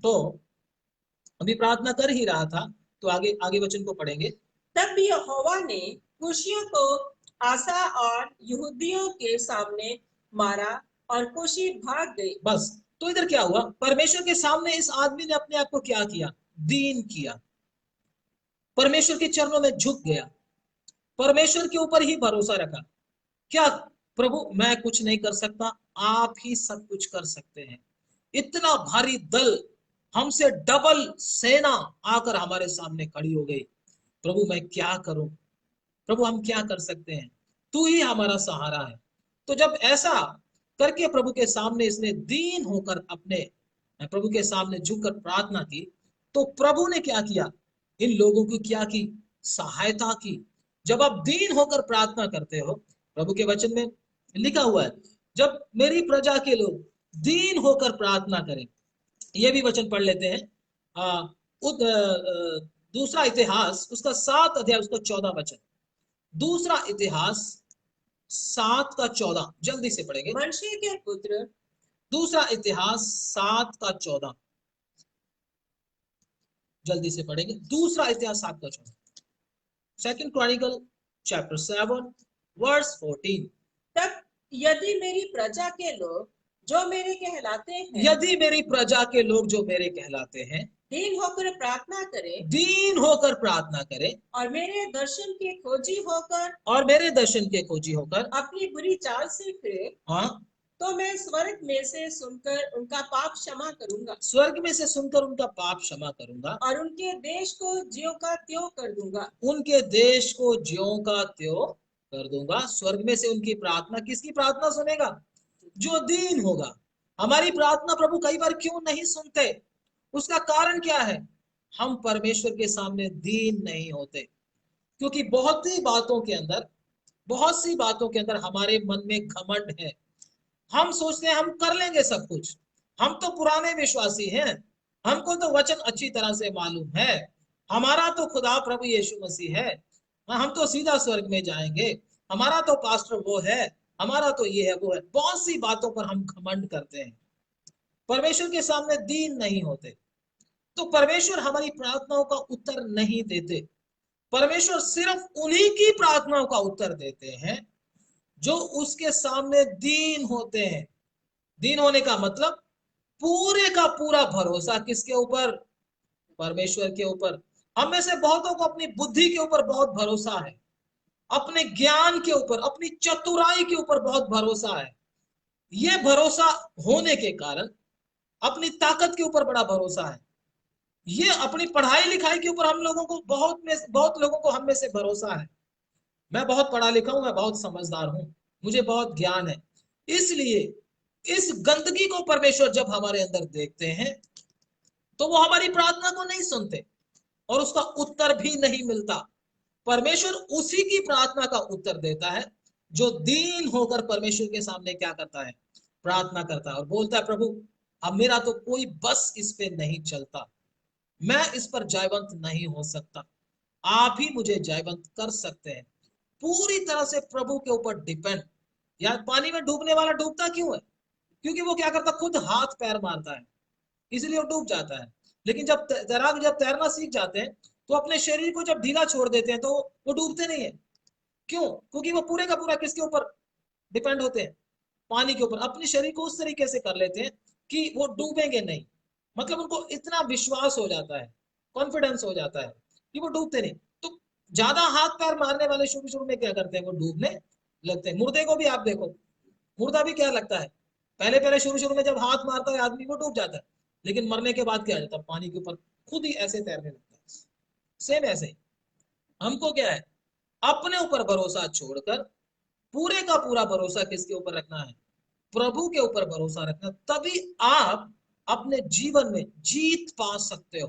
तो अभी प्रार्थना कर ही रहा था, तो आगे आगे वचन को पढ़ेंगे। तब यहोवा ने कुशियों को आसा और यहूदियों के सामने मारा और कुशी भाग गए। बस, तो इधर क्या हुआ, परमेश्वर के सामने इस आदमी ने अपने आप को क्या किया, दीन किया, परमेश्वर के चरणों में झुक गया, परमेश्वर के ऊपर ही भरोसा रखा। क्या प्रभु, मैं कुछ नहीं कर सकता, आप ही सब कुछ कर सकते हैं। इतना भारी दल, हमसे डबल सेना आकर हमारे सामने खड़ी हो गई। प्रभु मैं क्या करूं, प्रभु हम क्या कर सकते हैं, तू ही हमारा सहारा है। तो जब ऐसा करके प्रभु के सामने इसने दीन होकर अपने प्रभु के सामने झुककर प्रार्थना की, तो प्रभु ने क्या किया, इन लोगों की क्या की, सहायता की। जब आप दीन होकर प्रार्थना करते हो, प्रभु के वचन में लिखा हुआ है, जब मेरी प्रजा के लोग दीन होकर प्रार्थना करें। ये भी वचन पढ़ लेते हैं, दूसरा इतिहास उसका 7 अध्याय उसका 14 वचन। दूसरा इतिहास 7 का 14 जल्दी से पढ़ेंगे। मनश्शे के पुत्र दूसरा इतिहास 7:14, जल्दी से पढ़ेंगे। दूसरा इतिहास 7:14, सेकंड क्रॉनिकल चैप्टर 7 वर्स 14। तब यदि मेरी प्रजा के लोग जो मेरे कहलाते हैं, यदि मेरी प्रजा के लोग जो मेरे कहलाते हैं दीन होकर प्रार्थना करें, दीन होकर प्रार्थना करें और मेरे दर्शन के खोजी होकर, और मेरे दर्शन के खोजी होकर अपनी बुरी चाल से फिरे, हाँ, तो मैं स्वर्ग में से सुनकर उनका पाप क्षमा करूंगा, स्वर्ग में से सुनकर उनका पाप क्षमा करूंगा, और उनके देश को ज्यों का त्यों कर दूंगा। उनके देश को ज्यों का त्यों कर दूंगा। स्वर्ग में से उनकी प्रार्थना, किसकी प्रार्थना सुनेगा? जो दीन होगा। हमारी प्रार्थना प्रभु कई बार क्यों नहीं सुनते? उसका कारण क्या है? हम परमेश्वर के सामने दीन नहीं होते, क्योंकि बहुत सी बातों के अंदर हमारे मन में घमंड है। हम सोचते हैं हम कर लेंगे सब कुछ, हम तो पुराने विश्वासी हैं, हमको तो वचन अच्छी तरह से मालूम है, हमारा तो खुदा प्रभु यीशु मसीह है, हम तो सीधा स्वर्ग में जाएंगे, हमारा तो पास्टर वो है, हमारा तो ये है वो है। बहुत सी बातों पर हम घमंड करते हैं, परमेश्वर के सामने दीन नहीं होते, तो परमेश्वर हमारी प्रार्थनाओं का उत्तर नहीं देते। परमेश्वर सिर्फ उन्हीं की प्रार्थनाओं का उत्तर देते हैं जो उसके सामने दीन होते हैं। दीन होने का मतलब पूरे का पूरा भरोसा किसके ऊपर? परमेश्वर के ऊपर। हम में से बहुतों को अपनी बुद्धि के ऊपर बहुत भरोसा है, अपने ज्ञान के ऊपर, अपनी चतुराई के ऊपर बहुत भरोसा है। ये भरोसा होने के कारण अपनी ताकत के ऊपर बड़ा भरोसा है। ये अपनी पढ़ाई लिखाई के ऊपर हम लोगों को बहुत लोगों को हम में से भरोसा है। मैं बहुत पढ़ा लिखा हूं, मैं बहुत समझदार हूं, मुझे बहुत ज्ञान है। इसलिए इस गंदगी को परमेश्वर जब हमारे अंदर देखते हैं तो वो हमारी प्रार्थना को नहीं सुनते और उसका उत्तर भी नहीं मिलता। परमेश्वर उसी की प्रार्थना का उत्तर देता है जो दीन होकर परमेश्वर के सामने क्या करता है? प्रार्थना करता है और बोलता है, प्रभु अब मेरा तो कोई बस इस पे नहीं चलता, मैं इस पर जयवंत नहीं हो सकता, आप ही मुझे जयवंत कर सकते हैं। पूरी तरह से प्रभु के ऊपर डिपेंड। यार पानी में डूबने वाला डूबता क्यों है? क्योंकि वो क्या करता? खुद हाथ पैर मारता है, इसलिए वो डूब जाता है। लेकिन जब तैराक जब तैरना सीख जाते हैं तो अपने शरीर को जब ढीला छोड़ देते हैं तो वो डूबते नहीं है। क्यों? क्योंकि वो पूरे का पूरा किसके ऊपर डिपेंड होते हैं? पानी के ऊपर। अपने शरीर को उस तरीके से कर लेते हैं कि वो डूबेंगे नहीं। मतलब उनको इतना विश्वास हो जाता है, कॉन्फिडेंस हो जाता है कि वो डूबते नहीं। तो ज्यादा हाथ पैर मारने वाले शुरू शुरू में क्या करते हैं? वो डूबने लगते हैं। मुर्दे को भी आप देखो, मुर्दा भी क्या लगता है? पहले पहले शुरू शुरू में जब हाथ मारता है आदमी वो डूब जाता है, लेकिन मरने के बाद क्या हो जाता है? पानी के ऊपर खुद ही ऐसे तैरने लगता है। सेम ऐसे ही हमको क्या है? अपने ऊपर भरोसा छोड़कर पूरे का पूरा भरोसा किसके ऊपर रखना है? प्रभु के ऊपर भरोसा रखना। तभी आप अपने जीवन में जीत पा सकते हो,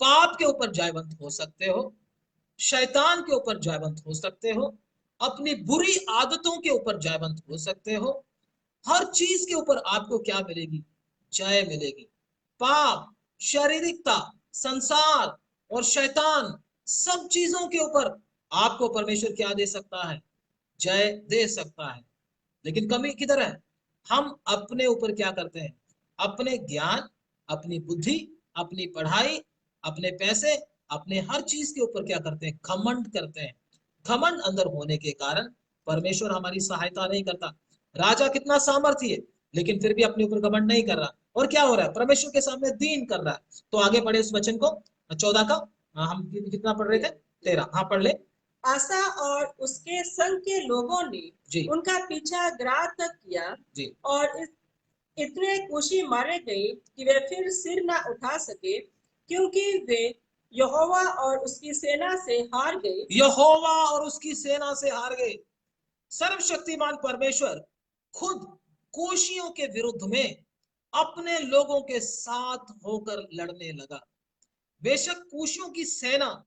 पाप के ऊपर जयवंत हो सकते हो, शैतान के ऊपर जयवंत हो सकते हो, अपनी बुरी आदतों के ऊपर जयवंत हो सकते हो। हर चीज के ऊपर आपको क्या मिलेगी? जय मिलेगी। पाप, शारीरिकता, संसार और शैतान, सब चीजों के ऊपर आपको परमेश्वर क्या दे सकता है? जय दे सकता है। लेकिन कमी किधर है? हम अपने ऊपर क्या करते हैं? अपने ज्ञान, अपनी बुद्धि, अपनी पढ़ाई, अपने पैसे, अपने हर चीज के ऊपर क्या करते हैं? घमंड करते हैं। घमंड अंदर होने के कारण परमेश्वर हमारी सहायता नहीं करता। राजा कितना सामर्थ्य है लेकिन फिर भी अपने ऊपर घमंड नहीं कर रहा, और क्या हो रहा है? परमेश्वर के सामने दीन कर रहा है। तो आगे पढ़े उस वचन को, 14 का। हम कितना पढ़ रहे थे? 13। हाँ पढ़ ले। आसा और उसके संग के लोगों ने जी उनका पीछा ग्राह तक किया, जी और इतने कुशी मारे गए कि वे फिर सिर न उठा सके, क्योंकि वे यहोवा और उसकी सेना से हार गए। यहोवा और उसकी सेना से हार गए। सर्वशक्तिमान परमेश्वर खुद कूशियों के विरुद्ध में अपने लोगों के साथ होकर लड़ने लगा। बेशक कूशियों की सेना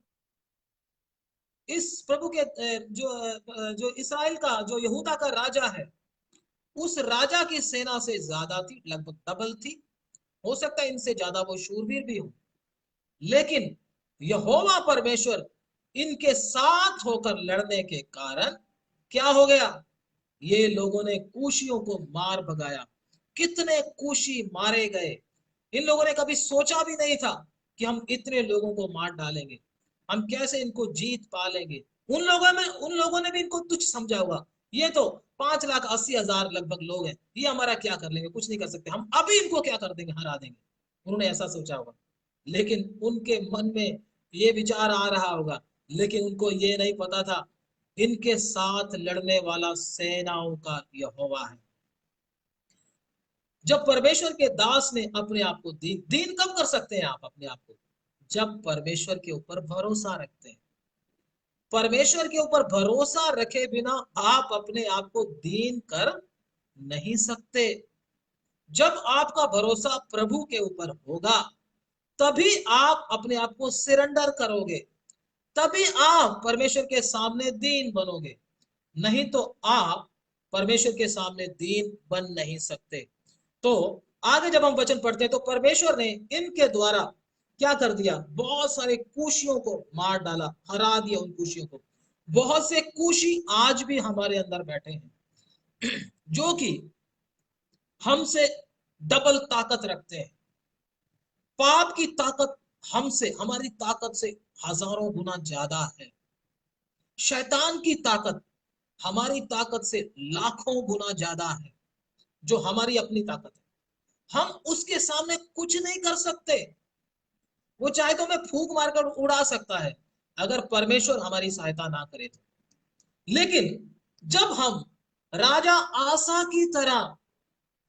इस प्रभु के जो इसराइल का, जो यहूदा का राजा है, उस राजा की सेना से ज्यादा थी, लगभग डबल थी। हो सकता है इनसे ज्यादा वो शूरवीर भी हो, लेकिन यहोवा परमेश्वर इनके साथ होकर लड़ने के कारण क्या हो गया? ये लोगों ने कूशियों को मार भगाया। कितने कूशी मारे गए। इन लोगों ने कभी सोचा भी नहीं था कि हम इतने लोगों को मार डालेंगे, हम कैसे इनको जीत पालेंगे। उन लोगों ने भी इनको तुच्छ समझा होगा। ये तो 5,80,000 लगभग लोग हैं, ये हमारा क्या कर लेंगे, कुछ नहीं कर सकते, हम अभी इनको क्या कर देंगे, हरा देंगे। उन्होंने ऐसा सोचा होगा, लेकिन उनके मन में ये विचार आ रहा होगा, लेकिन उनको ये नहीं पता था इनके साथ लड़ने वाला सेनाओं का यहोवा है। जब परमेश्वर के दास ने अपने आप को दीन कब कर सकते हैं आप अपने आप को? जब परमेश्वर के ऊपर भरोसा रखते हैं। परमेश्वर के ऊपर भरोसा रखे बिना आप अपने आप को दीन कर नहीं सकते। जब आपका भरोसा प्रभु के ऊपर होगा, तभी आप अपने आप को सरेंडर करोगे, तभी आप परमेश्वर के सामने दीन बनोगे। नहीं तो आप परमेश्वर के सामने दीन बन नहीं सकते। तो आगे जब हम वचन पढ़ते हैं तो परमेश्वर ने इनके द्वारा क्या कर दिया, बहुत सारे कूशियों को मार डाला, हरा दिया उन कूशियों को। बहुत से कूशी आज भी हमारे अंदर बैठे हैं जो कि हमसे डबल ताकत रखते हैं। पाप की ताकत हमसे, हमारी ताकत से हजारों गुना ज्यादा है। शैतान की ताकत हमारी ताकत से लाखों गुना ज्यादा है, जो हमारी अपनी ताकत है। हम उसके सामने कुछ नहीं कर सकते। वो चाहे तो हमें फूंक मारकर उड़ा सकता है, अगर परमेश्वर हमारी सहायता ना करे तो। लेकिन जब हम राजा आसा की तरह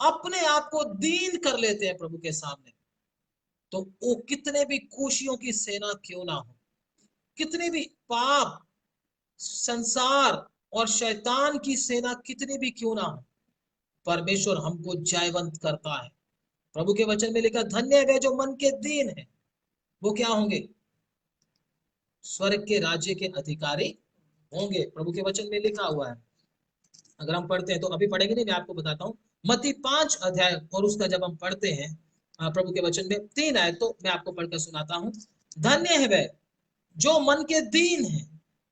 अपने आप को दीन कर लेते हैं प्रभु के सामने, तो वो कितने भी कूशियों की सेना क्यों ना हो, कितने भी पाप, संसार और शैतान की सेना कितनी भी क्यों ना हो, परमेश्वर हमको जयवंत करता है। प्रभु के वचन में लिखा, धन्य है वे जो मन के दीन है, वो क्या होंगे, स्वर्ग के राज्य के अधिकारी होंगे। प्रभु के वचन में लिखा हुआ है। अगर हम पढ़ते हैं तो, अभी पढ़ेंगे नहीं, मैं आपको बताता हूँ। मत्ती 5 अध्याय और उसका जब हम पढ़ते हैं प्रभु के वचन में 3 आयत, तो मैं आपको पढ़कर सुनाता हूँ। धन्य है वे जो मन के दीन है,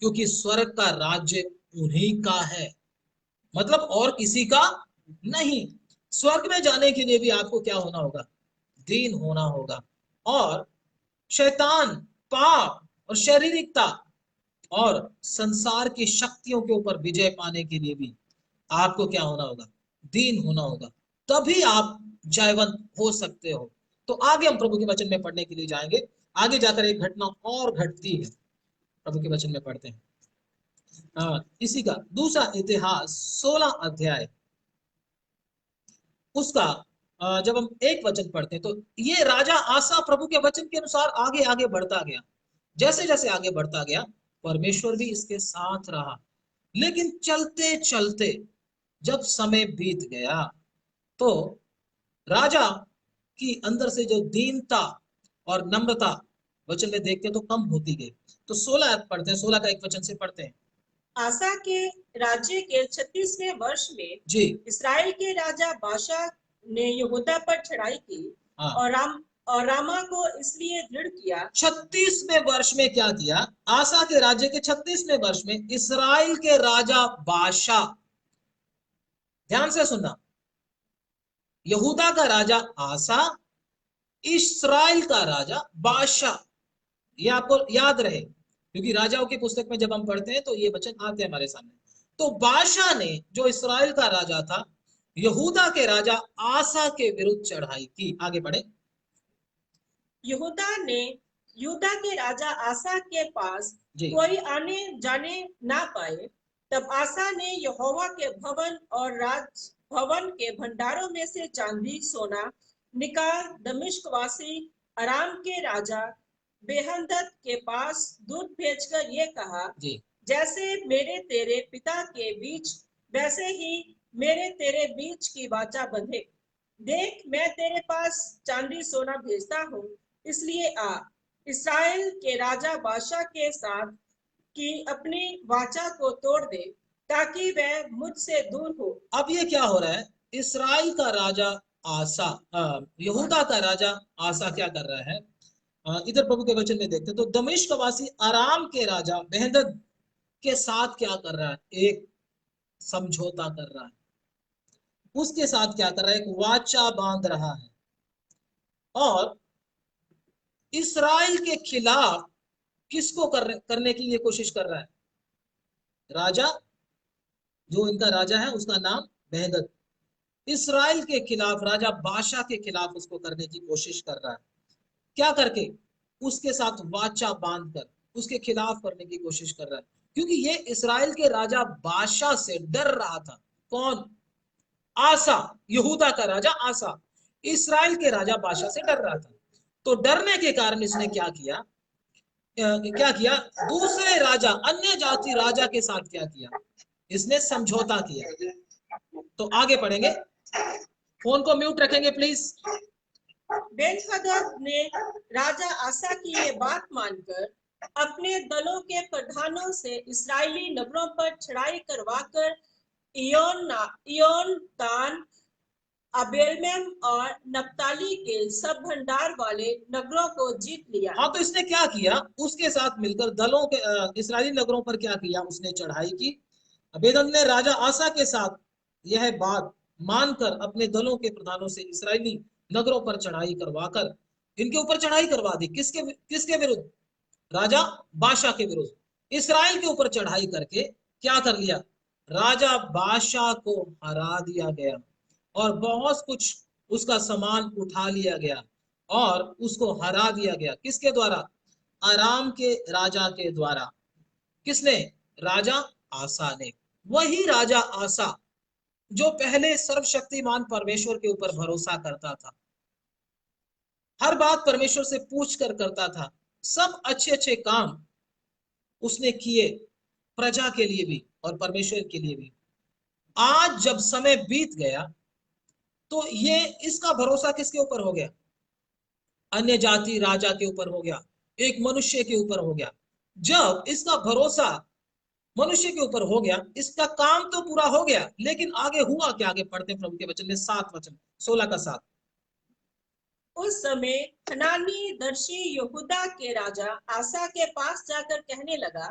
क्योंकि स्वर्ग का राज्य उन्हीं का है। मतलब और किसी का नहीं। स्वर्ग में जाने के लिए भी आपको क्या होना होगा, दीन होना होगा। और शैतान, पाप और शारीरिकता और संसार की शक्तियों के ऊपर विजय पाने के लिए भी आपको क्या होना होगा, दीन होना होगा, तभी आप जयवंत हो सकते हो। तो आगे हम प्रभु के वचन में पढ़ने के लिए जाएंगे। आगे जाकर एक घटना और घटती है, प्रभु के वचन में पढ़ते हैं। इसी का दूसरा इतिहास 16 अध्याय, उसका जब हम एक वचन पढ़ते हैं तो ये राजा आसा प्रभु के वचन के अनुसार आगे आगे बढ़ता गया। जैसे जैसे आगे बढ़ता गया, परमेश्वर भी इसके साथ रहा। लेकिन चलते चलते जब समय बीत गया, तो राजा की अंदर से जो दीनता और नम्रता वचन में देखते हैं तो कम होती गई। तो 16 पढ़ते हैं, 16 का एक वचन से पढ़ते हैं। आसा के राज्य के 36वें वर्ष में जी, इस्राएल के राजा बाशा ने यहूदा पर चढ़ाई की हाँ। और रामा को इसलिए दृढ़ किया। 36वें वर्ष में क्या किया, आसा के राज्य के 36वें वर्ष में इस्राएल के राजा बाशा, ध्यान से सुनना, यहूदा का राजा आसा, इस्राएल का राजा बाशा। ये आपको याद रहे, क्योंकि राजाओं की पुस्तक में जब हम पढ़ते हैं तो ये वचन आते हैं हमारे सामने। तो बाशा ने, जो इस्राएल का राजा था, यहूदा के राजा आसा के विरुद्ध चढ़ाई की। आगे बढ़े। यहूदा के राजा आसा के पास कोई आने जाने ना पाए। तब आसा ने यहोवा के भवन और राज भवन के भंडारों में से चांदी सोना निकाल दमिश्कवासी अराम के राजा बेहंदद के पास दूत भेजकर ये कहा, जैसे मेरे तेरे पिता के बीच वैसे ही मेरे तेरे बीच की वाचा बंधे। देख, मैं तेरे पास चांदी सोना भेजता हूँ, इसलिए आ इस्राएल के राजा बादशाह के साथ की अपनी वाचा को तोड़ दे, ताकि वह मुझसे दूर हो। अब ये क्या हो रहा है, इस्राएल का राजा आसा, यहूदा का राजा आसा क्या कर रहा है, इधर प्रभु के वचन में देखते हैं। तो दमिश्क वासी अराम के राजा बेहंदद के साथ क्या कर रहा है, एक समझौता कर रहा है। उसके साथ क्या कर रहा है, एक वाचा बांध रहा है और इस्राएल के खिलाफ किसको करने की ये कोशिश कर रहा है, राजा, जो इनका राजा है उसका नाम बेहदद, इस्राएल के खिलाफ, राजा बादशाह के खिलाफ उसको करने की कोशिश कर रहा है। क्या करके, उसके साथ वाचा बांधकर उसके खिलाफ करने की कोशिश कर रहा है, क्योंकि ये इस्राएल के राजा बादशाह से डर रहा था। कौन? आसा, यहूदा का राजा आसा इस्राएल के राजा बादशाह से डर रहा था। तो डरने के कारण इसने क्या किया, दूसरे राजा, अन्य जाति राजा के साथ क्या किया, इसने समझौता किया। तो आगे पढ़ेंगे, फोन को म्यूट रखेंगे प्लीज। बेन्हदद ने राजा आसा की ये बात मानकर अपने दलों के प्रधानों से इस्राएली नगरों पर चढ़ाई करवाकर इयोनतान, अबेलमेम और नप्ताली के सब भंडार वाले नगरों को जीत लिया। हाँ, तो इसने क्या किया, उसके साथ मिलकर दलों के इस्राएली नगरों पर क्या किया, उसने चढ़ाई की। बेन्हदद ने राजा आसा के साथ यह बात मानकर अपने दलों के प्रधानों से इस्राएली नगरों पर चढ़ाई करवाकर इनके ऊपर चढ़ाई करवा दी। किसके विरुद्ध? राजा बादशाह के विरुद्ध। इस्राएल के ऊपर चढ़ाई करके क्या कर लिया, राजा बादशाह को हरा दिया गया और बहुत कुछ उसका सामान उठा लिया गया और उसको हरा दिया गया। किसके द्वारा? अराम के राजा के द्वारा। किसने? राजा आसा ने। वही राजा आसा जो पहले सर्वशक्तिमान परमेश्वर के ऊपर भरोसा करता था, हर बात परमेश्वर से पूछ कर करता था, सब अच्छे अच्छे काम उसने किए प्रजा के लिए भी और परमेश्वर के लिए भी। आज जब समय बीत गया तो ये इसका भरोसा किसके ऊपर हो गया? अन्य जाति राजा के ऊपर हो गया, एक मनुष्य के ऊपर हो गया। जब इसका भरोसा मनुष्य के ऊपर हो गया, इसका काम तो पूरा हो गया, लेकिन आगे हुआ क्या? आगे पढ़ते प्रभु के वचन में 7 वचन 16 का 7। उस समय हनानी दर्शी यहूदा के राजा आसा के पास जाकर कहने लगा,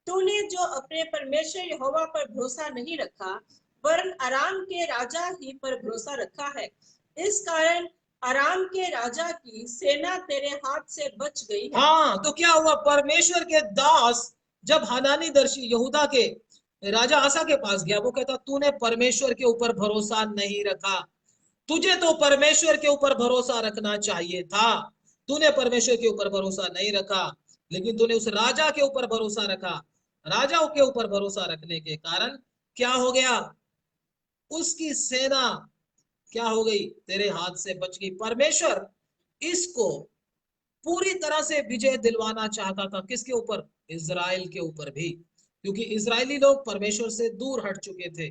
तूने जो अपने परमेश्वर यहोवा पर भरोसा नहीं रखा वरन अराम के राजा ही पर भरोसा रखा है, इस कारण अराम के राजा की सेना तेरे हाथ से बच गई है। हाँ, तो क्या हुआ? परमेश्वर के दास जब हनानी दर्शी यहूदा के राजा आसा के पास गया, वो कहता तूने परमेश्वर के ऊपर भरोसा नहीं रखा, तुझे तो परमेश्वर के ऊपर भरोसा रखना चाहिए था, तूने परमेश्वर के ऊपर भरोसा नहीं रखा, लेकिन तूने उस राजा के ऊपर भरोसा रखा। राजाओं के ऊपर भरोसा रखने के कारण क्या हो गया? उसकी सेना क्या हो गई? तेरे हाथ से बच गई। परमेश्वर इसको पूरी तरह से विजय दिलवाना चाहता था। किसके ऊपर? इजराइल के ऊपर भी, क्योंकि इजरायली लोग परमेश्वर से दूर हट चुके थे।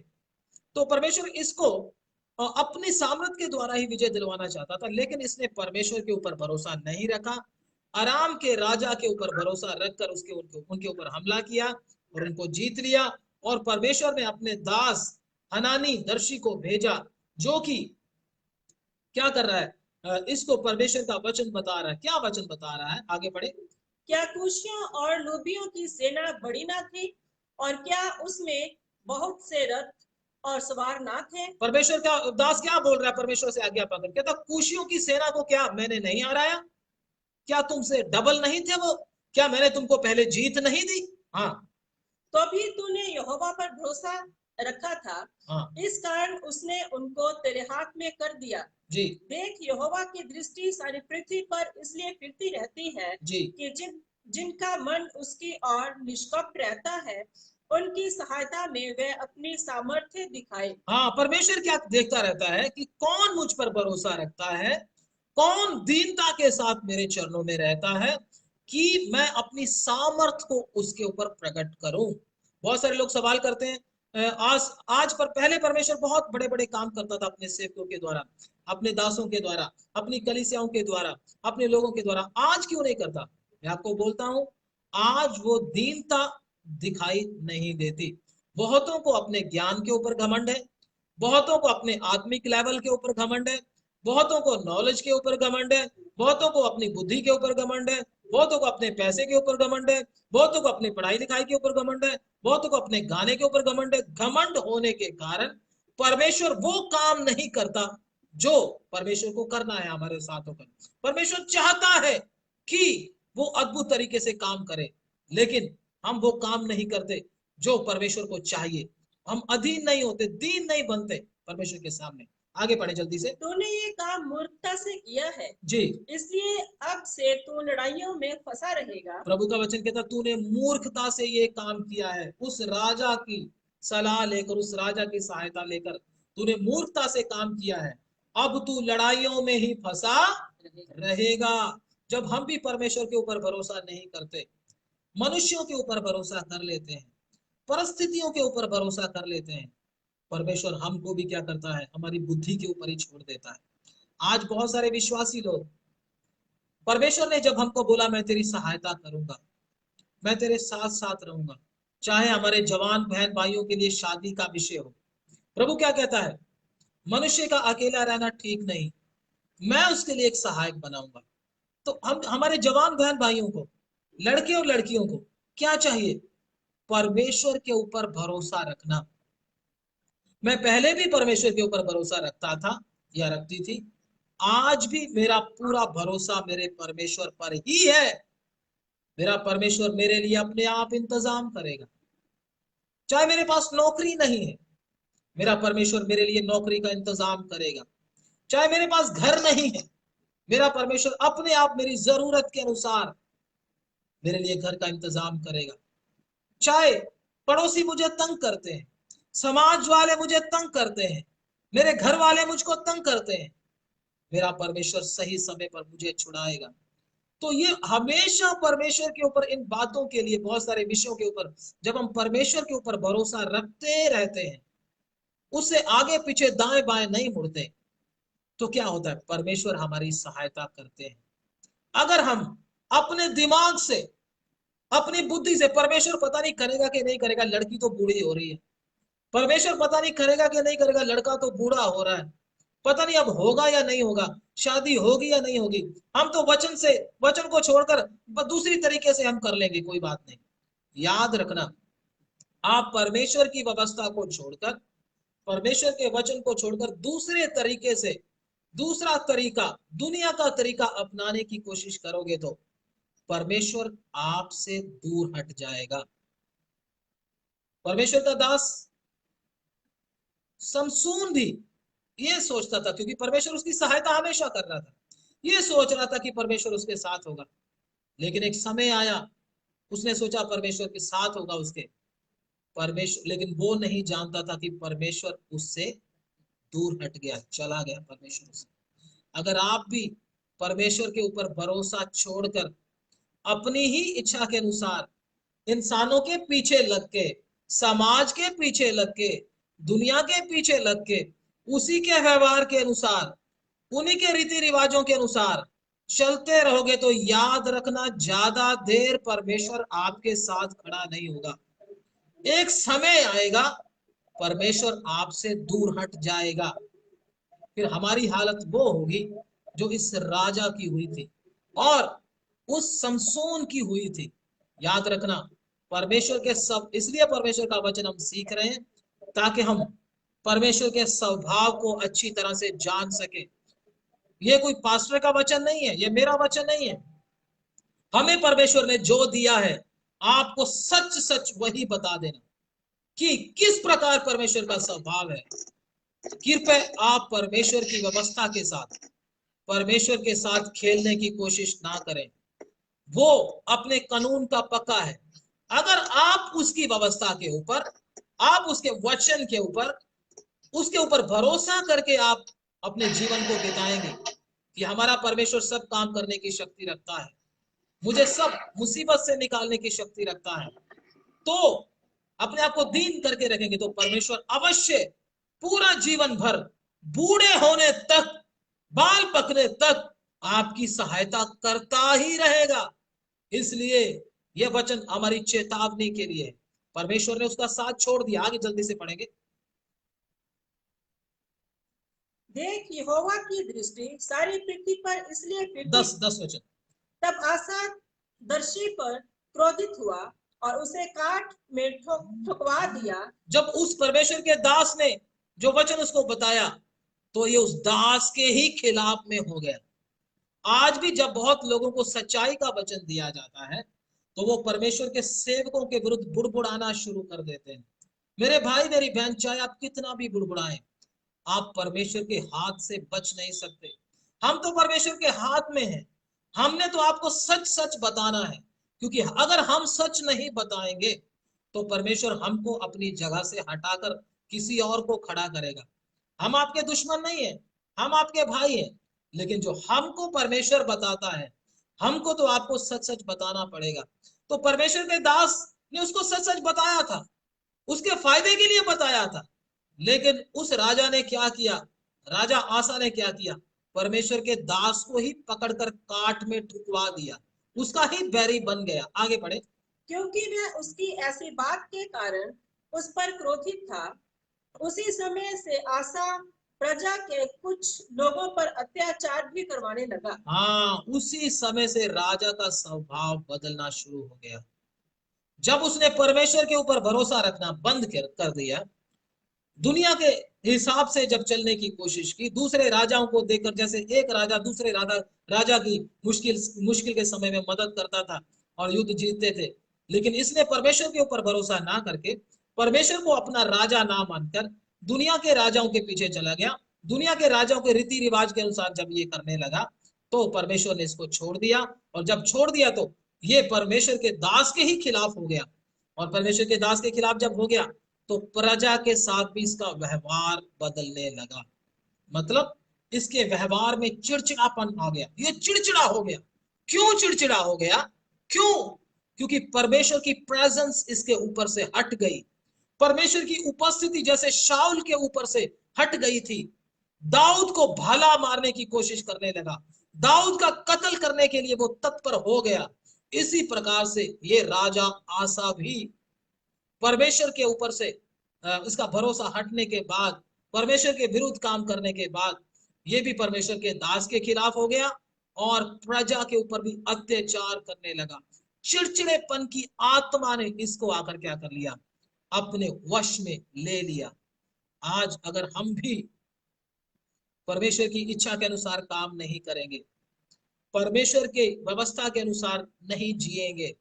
तो परमेश्वर इसको अपनी सामर्थ के द्वारा ही विजय दिलवाना चाहता था, लेकिन इसने परमेश्वर के ऊपर भरोसा नहीं रखा, अराम के राजा के ऊपर भरोसा रखकर उनके ऊपर हमला किया और उनको जीत लिया। और परमेश्वर ने अपने दास हनानी दर्शी को भेजा, जो कि क्या कर रहा है? इसको परमेश्वर का वचन बता रहा है। क्या वचन बता रहा है? आगे बढ़े। क्या कुशियों और लूबियों की सेना बड़ी ना थी, और क्या उसमें बहुत से रथ और सवार ना थे? परमेश्वर का दास क्या बोल रहा है? परमेश्वर से आज्ञा पाकर कहता, कुशियों की सेना को क्या मैंने नहीं हराया? क्या तुमसे डबल नहीं थे वो? क्या मैंने तुमको पहले जीत नहीं दी? हाँ, तो भी तूने यहोवा पर भरोसा रखा था, हाँ, इस कारण उसने उनको तेरे हाथ में कर दिया। जी, देख, यहोवा की दृष्टि सारी पृथ्वी पर इसलिए फिरती रहती है जी, कि जिनका मन उसकी ओर निष्कपट रहता है, उनकी सहायता में वे अपनी सामर्थ्य दिखाए। हाँ। परमेश्वर क्या देखता रहता है कि कौन मुझ पर भरोसा रखता है, कौन दीनता के साथ मेरे चरणों में रहता है, कि मैं अपनी सामर्थ को उसके ऊपर प्रकट करूं। बहुत सारे लोग सवाल करते हैं, आज पर पहले परमेश्वर बहुत बड़े बड़े काम करता था अपने सेवकों के द्वारा, अपने दासों के द्वारा, अपनी कलीसियाओं के द्वारा, अपने लोगों के द्वारा, आज क्यों नहीं करता? मैं आपको बोलता हूं, आज वो दीनता दिखाई नहीं देती। बहुतों को अपने ज्ञान के ऊपर घमंड है, बहुतों को अपने आत्मिक लेवल के ऊपर घमंड है, बहुतों को नॉलेज के ऊपर घमंड है, बहुतों को अपनी बुद्धि के ऊपर घमंड है, बहुतों को अपने पैसे के ऊपर घमंड है, बहुतों को अपनी पढ़ाई लिखाई के ऊपर घमंड है, बहुतों को अपने गाने के ऊपर घमंड है। घमंड होने के कारण परमेश्वर वो काम नहीं करता जो परमेश्वर को करना है हमारे साथ होकर। परमेश्वर चाहता है कि वो अद्भुत तरीके से काम करे, लेकिन हम वो काम नहीं करते जो परमेश्वर को चाहिए। हम अधीन नहीं होते, दीन नहीं बनते परमेश्वर के सामने। आगे पढ़े जल्दी से। तूने ये काम मूर्खता से किया है, जी, इसलिए अब से तू लड़ाइयों में फंसा रहेगा। प्रभु का वचन कहता तूने मूर्खता से ये काम किया है। उस राजा की सलाह लेकर, उस राजा की सहायता लेकर तूने मूर्खता से काम किया है। अब तू लड़ाइयों में ही फंसा रहेगा। जब हम भी परमेश्वर के ऊपर भरोसा नहीं करते, मनुष्यों के ऊपर भरोसा कर लेते हैं, परिस्थितियों के ऊपर भरोसा कर लेते हैं, परमेश्वर हमको भी क्या करता है, हमारी बुद्धि के ऊपर ही छोड़ देता है। आज बहुत सारे विश्वासी लोग, परमेश्वर ने जब हमको बोला मैं तेरी सहायता करूंगा, मैं तेरे साथ साथ रहूंगा, चाहे हमारे जवान बहन भाइयों के लिए शादी का विषय हो, प्रभु क्या कहता है, मनुष्य का अकेला रहना ठीक नहीं, मैं उसके लिए एक सहायक बनाऊंगा। तो हम हमारे जवान बहन भाइयों को, लड़के और लड़कियों को क्या चाहिए? परमेश्वर के ऊपर भरोसा रखना। मैं पहले भी परमेश्वर के ऊपर भरोसा रखता था या रखती थी, आज भी मेरा पूरा भरोसा मेरे परमेश्वर पर ही है। मेरा परमेश्वर मेरे लिए अपने आप इंतजाम करेगा। चाहे मेरे पास नौकरी नहीं है, मेरा परमेश्वर मेरे लिए नौकरी का इंतजाम करेगा। चाहे मेरे पास घर नहीं है, मेरा परमेश्वर अपने आप मेरी जरूरत के अनुसार मेरे लिए घर का इंतजाम करेगा। चाहे पड़ोसी मुझे तंग करते हैं, समाज वाले मुझे तंग करते हैं, मेरे घर वाले मुझको तंग करते हैं, मेरा परमेश्वर सही समय पर मुझे छुड़ाएगा। तो ये हमेशा परमेश्वर के ऊपर, इन बातों के लिए, बहुत सारे विषयों के ऊपर जब हम परमेश्वर के ऊपर भरोसा रखते रहते हैं, उससे आगे पीछे दाएं बाएं नहीं मुड़ते, तो क्या होता है, परमेश्वर हमारी सहायता करते हैं। अगर हम अपने दिमाग से, अपनी बुद्धि से, परमेश्वर पता नहीं करेगा कि नहीं करेगा, लड़की तो बूढ़ी हो रही है, परमेश्वर पता नहीं करेगा कि नहीं करेगा, लड़का तो बूढ़ा हो रहा है, पता नहीं अब होगा या नहीं होगा, शादी होगी या नहीं होगी, हम तो वचन से, वचन को छोड़कर दूसरी तरीके से हम कर लेंगे, कोई बात नहीं। याद रखना, आप परमेश्वर की व्यवस्था को छोड़कर, परमेश्वर के वचन को छोड़कर दूसरे तरीके से, दूसरा तरीका, दुनिया का तरीका अपनाने की कोशिश करोगे तो परमेश्वर आपसे दूर हट जाएगा। परमेश्वर का दास समसून भी ये सोचता था, क्योंकि परमेश्वर उसकी सहायता हमेशा कर रहा था, ये सोच रहा था कि परमेश्वर उसके साथ होगा। लेकिन एक समय आया, उसने सोचा परमेश्वर के साथ होगा उसके, परमेश्वर, लेकिन वो नहीं जानता था कि परमेश्वर उससे दूर हट गया, चला गया परमेश्वर से। अगर आप भी परमेश्वर के ऊपर भरोसा छोड़कर अपनी ही इच्छा के अनुसार, इंसानों के पीछे लग के, समाज के पीछे लग के, दुनिया के पीछे लग के, उसी के व्यवहार के अनुसार, उन्हीं के रीति रिवाजों के अनुसार चलते रहोगे, तो याद रखना, ज्यादा देर परमेश्वर आपके साथ खड़ा नहीं होगा। एक समय आएगा, परमेश्वर आपसे दूर हट जाएगा। फिर हमारी हालत वो होगी जो इस राजा की हुई थी और उस समसून की हुई थी। याद रखना, परमेश्वर के सब, इसलिए परमेश्वर का वचन हम सीख रहे हैं ताकि हम परमेश्वर के स्वभाव को अच्छी तरह से जान सके। ये कोई पास्टर का वचन नहीं है, ये मेरा वचन नहीं है। हमें परमेश्वर ने जो दिया है, आपको सच सच वही बता देना कि किस प्रकार परमेश्वर का स्वभाव है। कृपया आप परमेश्वर की व्यवस्था के साथ, परमेश्वर के साथ खेलने की कोशिश ना करें। वो अपने कानून का पक्का है। अगर आप उसकी व्यवस्था के ऊपर, आप उसके वचन के ऊपर, उसके ऊपर भरोसा करके आप अपने जीवन को बिताएंगे कि हमारा परमेश्वर सब काम करने की शक्ति रखता है, मुझे सब मुसीबत से निकालने की शक्ति रखता है, तो अपने आप को दीन करके रखेंगे, तो परमेश्वर अवश्य पूरा जीवन भर, बूढ़े होने तक, बाल पकने तक आपकी सहायता करता ही रहेगा। इसलिए यह वचन हमारी चेतावनी के लिए है। परमेश्वर ने उसका साथ छोड़ दिया। आगे जल्दी से पढ़ेंगे। देख, यहोवा की दृष्टि सारी पृथ्वी पर इसलिए 10 वचन। तब आसा दर्शी पर क्रोधित हुआ और उसे काट में ठुकवा दिया। जब उस परमेश्वर के दास ने जो वचन उसको बताया तो ये उस दास के ही खिलाफ में हो गया। आज भी जब बहुत लोगों को सच्चाई का वचन दिया जाता है तो वो परमेश्वर के सेवकों के विरुद्ध बुड़बुड़ाना शुरू कर देते हैं। मेरे भाई मेरी बहन, चाहे आप कितना भी बुड़बुड़ाएं, आप परमेश्वर के हाथ से बच नहीं सकते। हम तो परमेश्वर के हाथ में हैं। हमने तो आपको सच सच बताना है, क्योंकि अगर हम सच नहीं बताएंगे तो परमेश्वर हमको अपनी जगह से हटाकर किसी और को खड़ा करेगा। हम आपके दुश्मन नहीं है, हम आपके भाई हैं, लेकिन जो हमको परमेश्वर बताता है, हमको तो आपको सच सच बताना पड़ेगा। तो परमेश्वर के दास ने उसको सच सच बताया था, उसके फायदे के लिए बताया था। लेकिन उस राजा ने क्या किया? राजा आसा ने क्या किया? परमेश्वर के दास को ही पकड़कर काट में ठुकवा दिया, उसका ही बैरी बन गया। आगे पढ़े। क्योंकि वह उसकी ऐसी बात के कारण उस पर क्रोधित था, उसी समय से आसा प्रजा के कुछ लोगों पर अत्याचार भी करवाने लगा। हाँ, उसी समय से राजा का स्वभाव बदलना शुरू हो गया। जब उसने परमेश्वर के ऊपर भरोसा रखना बंद कर दिया, दुनिया के हिसाब से जब चलने की कोशिश की, दूसरे राजाओं को देखकर, जैसे एक राजा दूसरे राजा की मुश्किल मुश्किल के समय में मदद करता था और युद्ध जीतते थे, लेकिन इसने परमेश्वर के ऊपर भरोसा ना करके परमेश्वर को अपना राजा ना मानकर दुनिया के राजाओं के पीछे चला गया। दुनिया के राजाओं के रीति रिवाज के अनुसार जब ये करने लगा तो परमेश्वर ने इसको छोड़ दिया, और जब छोड़ दिया तो ये परमेश्वर के दास के ही खिलाफ हो गया। और परमेश्वर के दास के खिलाफ जब हो गया तो प्रजा के साथ भी इसका व्यवहार बदलने लगा। मतलब इसके व्यवहार में चिड़चिड़ापन आ गया, ये चिड़चिड़ा हो गया। क्यों चिड़चिड़ा हो गया? क्यों? क्योंकि परमेश्वर की प्रेजेंस इसके ऊपर से हट गई। परमेश्वर की उपस्थिति जैसे शाऊल के ऊपर से हट गई थी। दाऊद को भाला मारने की कोशिश करने लगा, दाऊद का कत्ल करने के लिए वो तत्पर हो गया। इसी प्रकार से ये राजा आसा भी परमेश्वर के ऊपर से इसका भरोसा हटने के बाद, परमेश्वर के विरुद्ध काम करने के बाद, ये भी परमेश्वर के दास के खिलाफ हो गया और प्रजा के ऊपर भी अत्याचार करने लगा। चिड़चिड़ेपन की आत्मा ने इसको आकर क्या कर लिया? अपने वश में ले लिया। आज अगर हम भी परमेश्वर की इच्छा के अनुसार काम नहीं करेंगे, परमेश्वर के व्यवस्था के अनुसार नहीं जिएंगे,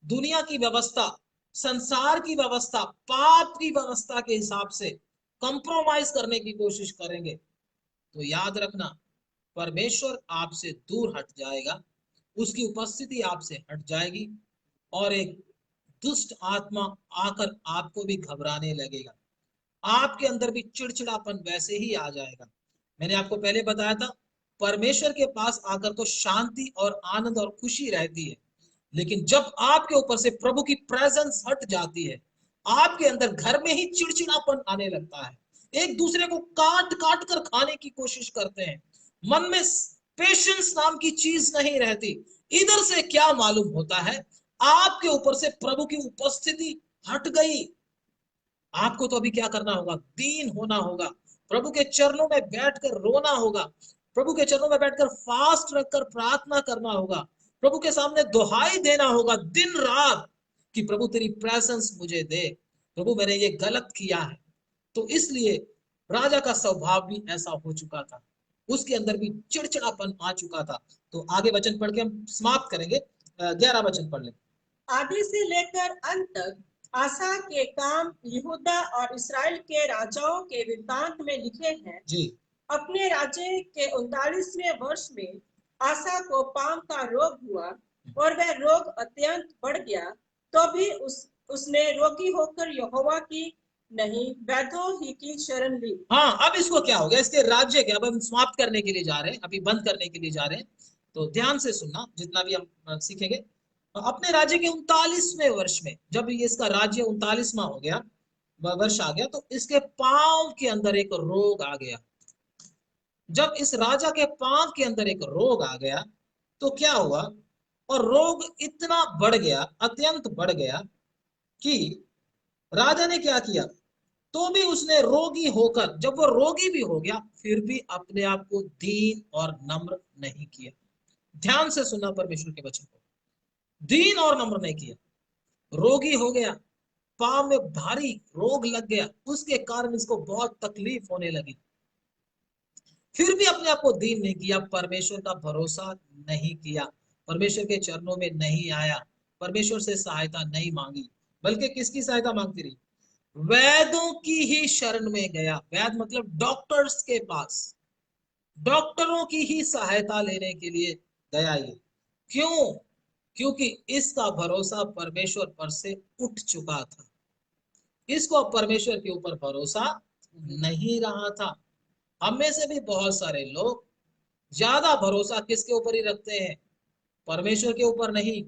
दुनिया की व्यवस्था, संसार की व्यवस्था, पाप की व्यवस्था के हिसाब से कंप्रोमाइज करने की कोशिश करेंगे, तो याद रखना परमेश्वर आपसे दूर हट जाएगा, उसकी उपस्थिति आपसे हट जाएगी और एक दुष्ट आत्मा आकर आपको भी घबराने लगेगा। आपके अंदर भी चिड़चिड़ापन वैसे ही आ जाएगा। मैंने आपको पहले बताया था, परमेश्वर के पास आकर तो शांति और आनंद और खुशी रहती है, लेकिन जब आपके ऊपर से प्रभु की प्रेजेंस हट जाती है, आपके अंदर घर में ही चिड़चिड़ापन आने लगता है। एक दूसरे को काट काट कर खाने की कोशिश करते हैं। मन में पेशेंस नाम की चीज नहीं रहती। इधर से क्या मालूम होता है, आपके ऊपर से प्रभु की उपस्थिति हट गई। आपको तो अभी क्या करना होगा? दीन होना होगा, प्रभु के चरणों में बैठकर रोना होगा, प्रभु के चरणों में बैठकर फास्ट रखकर प्रार्थना करना होगा, प्रभु के सामने दुहाई देना होगा दिन रात कि प्रभु तेरी प्रेजेंस मुझे दे, प्रभु मैंने ये गलत किया है। तो इसलिए राजा का स्वभाव भी ऐसा हो चुका था, उसके अंदर भी चिड़चिड़ापन आ चुका था। तो आगे वचन पढ़ के हम समाप्त करेंगे। 11 वचन पढ़ ले। आदि से लेकर अंत तक आसा के काम यहूदा और इस्राएल के राजाओं के वृत्तांत में लिखे हैं। जी। अपने राज्य के 39वें वर्ष में आसा को पांव का रोग हुआ और वह रोग अत्यंत बढ़ गया, तो भी उसने रोगी होकर यहोवा की नहीं वैद्यों ही की शरण ली। हाँ, अब इसको क्या हो गया? इसके राज्य के अब हम समाप्त करने के लिए जा रहे हैं, अभी बंद करने के लिए जा रहे हैं, तो ध्यान से सुनना जितना भी हम सीखेंगे। अपने राज्य के 39वें वर्ष में जब ये इसका राज्य 39वां हो गया, वर्ष आ गया, तो इसके पांव के अंदर एक रोग आ गया। जब इस राजा के पांव के अंदर एक रोग आ गया तो क्या हुआ? और रोग इतना बढ़ गया, अत्यंत बढ़ गया कि राजा ने क्या किया? तो भी उसने रोगी होकर, जब वो रोगी भी हो गया, फिर भी अपने आप को दीन और नम्र नहीं किया। ध्यान से सुनना परमेश्वर के वचन को, दीन और नम्र नहीं किया। रोगी हो गया, पाँव में भारी रोग लग गया, उसके कारण इसको बहुत तकलीफ होने लगी। फिर भी अपने आप को दीन नहीं किया, परमेश्वर का भरोसा नहीं किया, परमेश्वर के चरणों में नहीं आया, परमेश्वर से सहायता नहीं मांगी, बल्कि किसकी सहायता मांगती रही? वैद्यों की ही शरण में गया। वैद मतलब डॉक्टर्स के पास, डॉक्टरों की ही सहायता लेने के लिए गया ये। क्यों? क्योंकि इसका भरोसा परमेश्वर पर से उठ चुका था, इसको परमेश्वर के ऊपर भरोसा नहीं रहा था। हम में से भी बहुत सारे लोग ज्यादा भरोसा किसके ऊपर ही रखते हैं? परमेश्वर के ऊपर नहीं,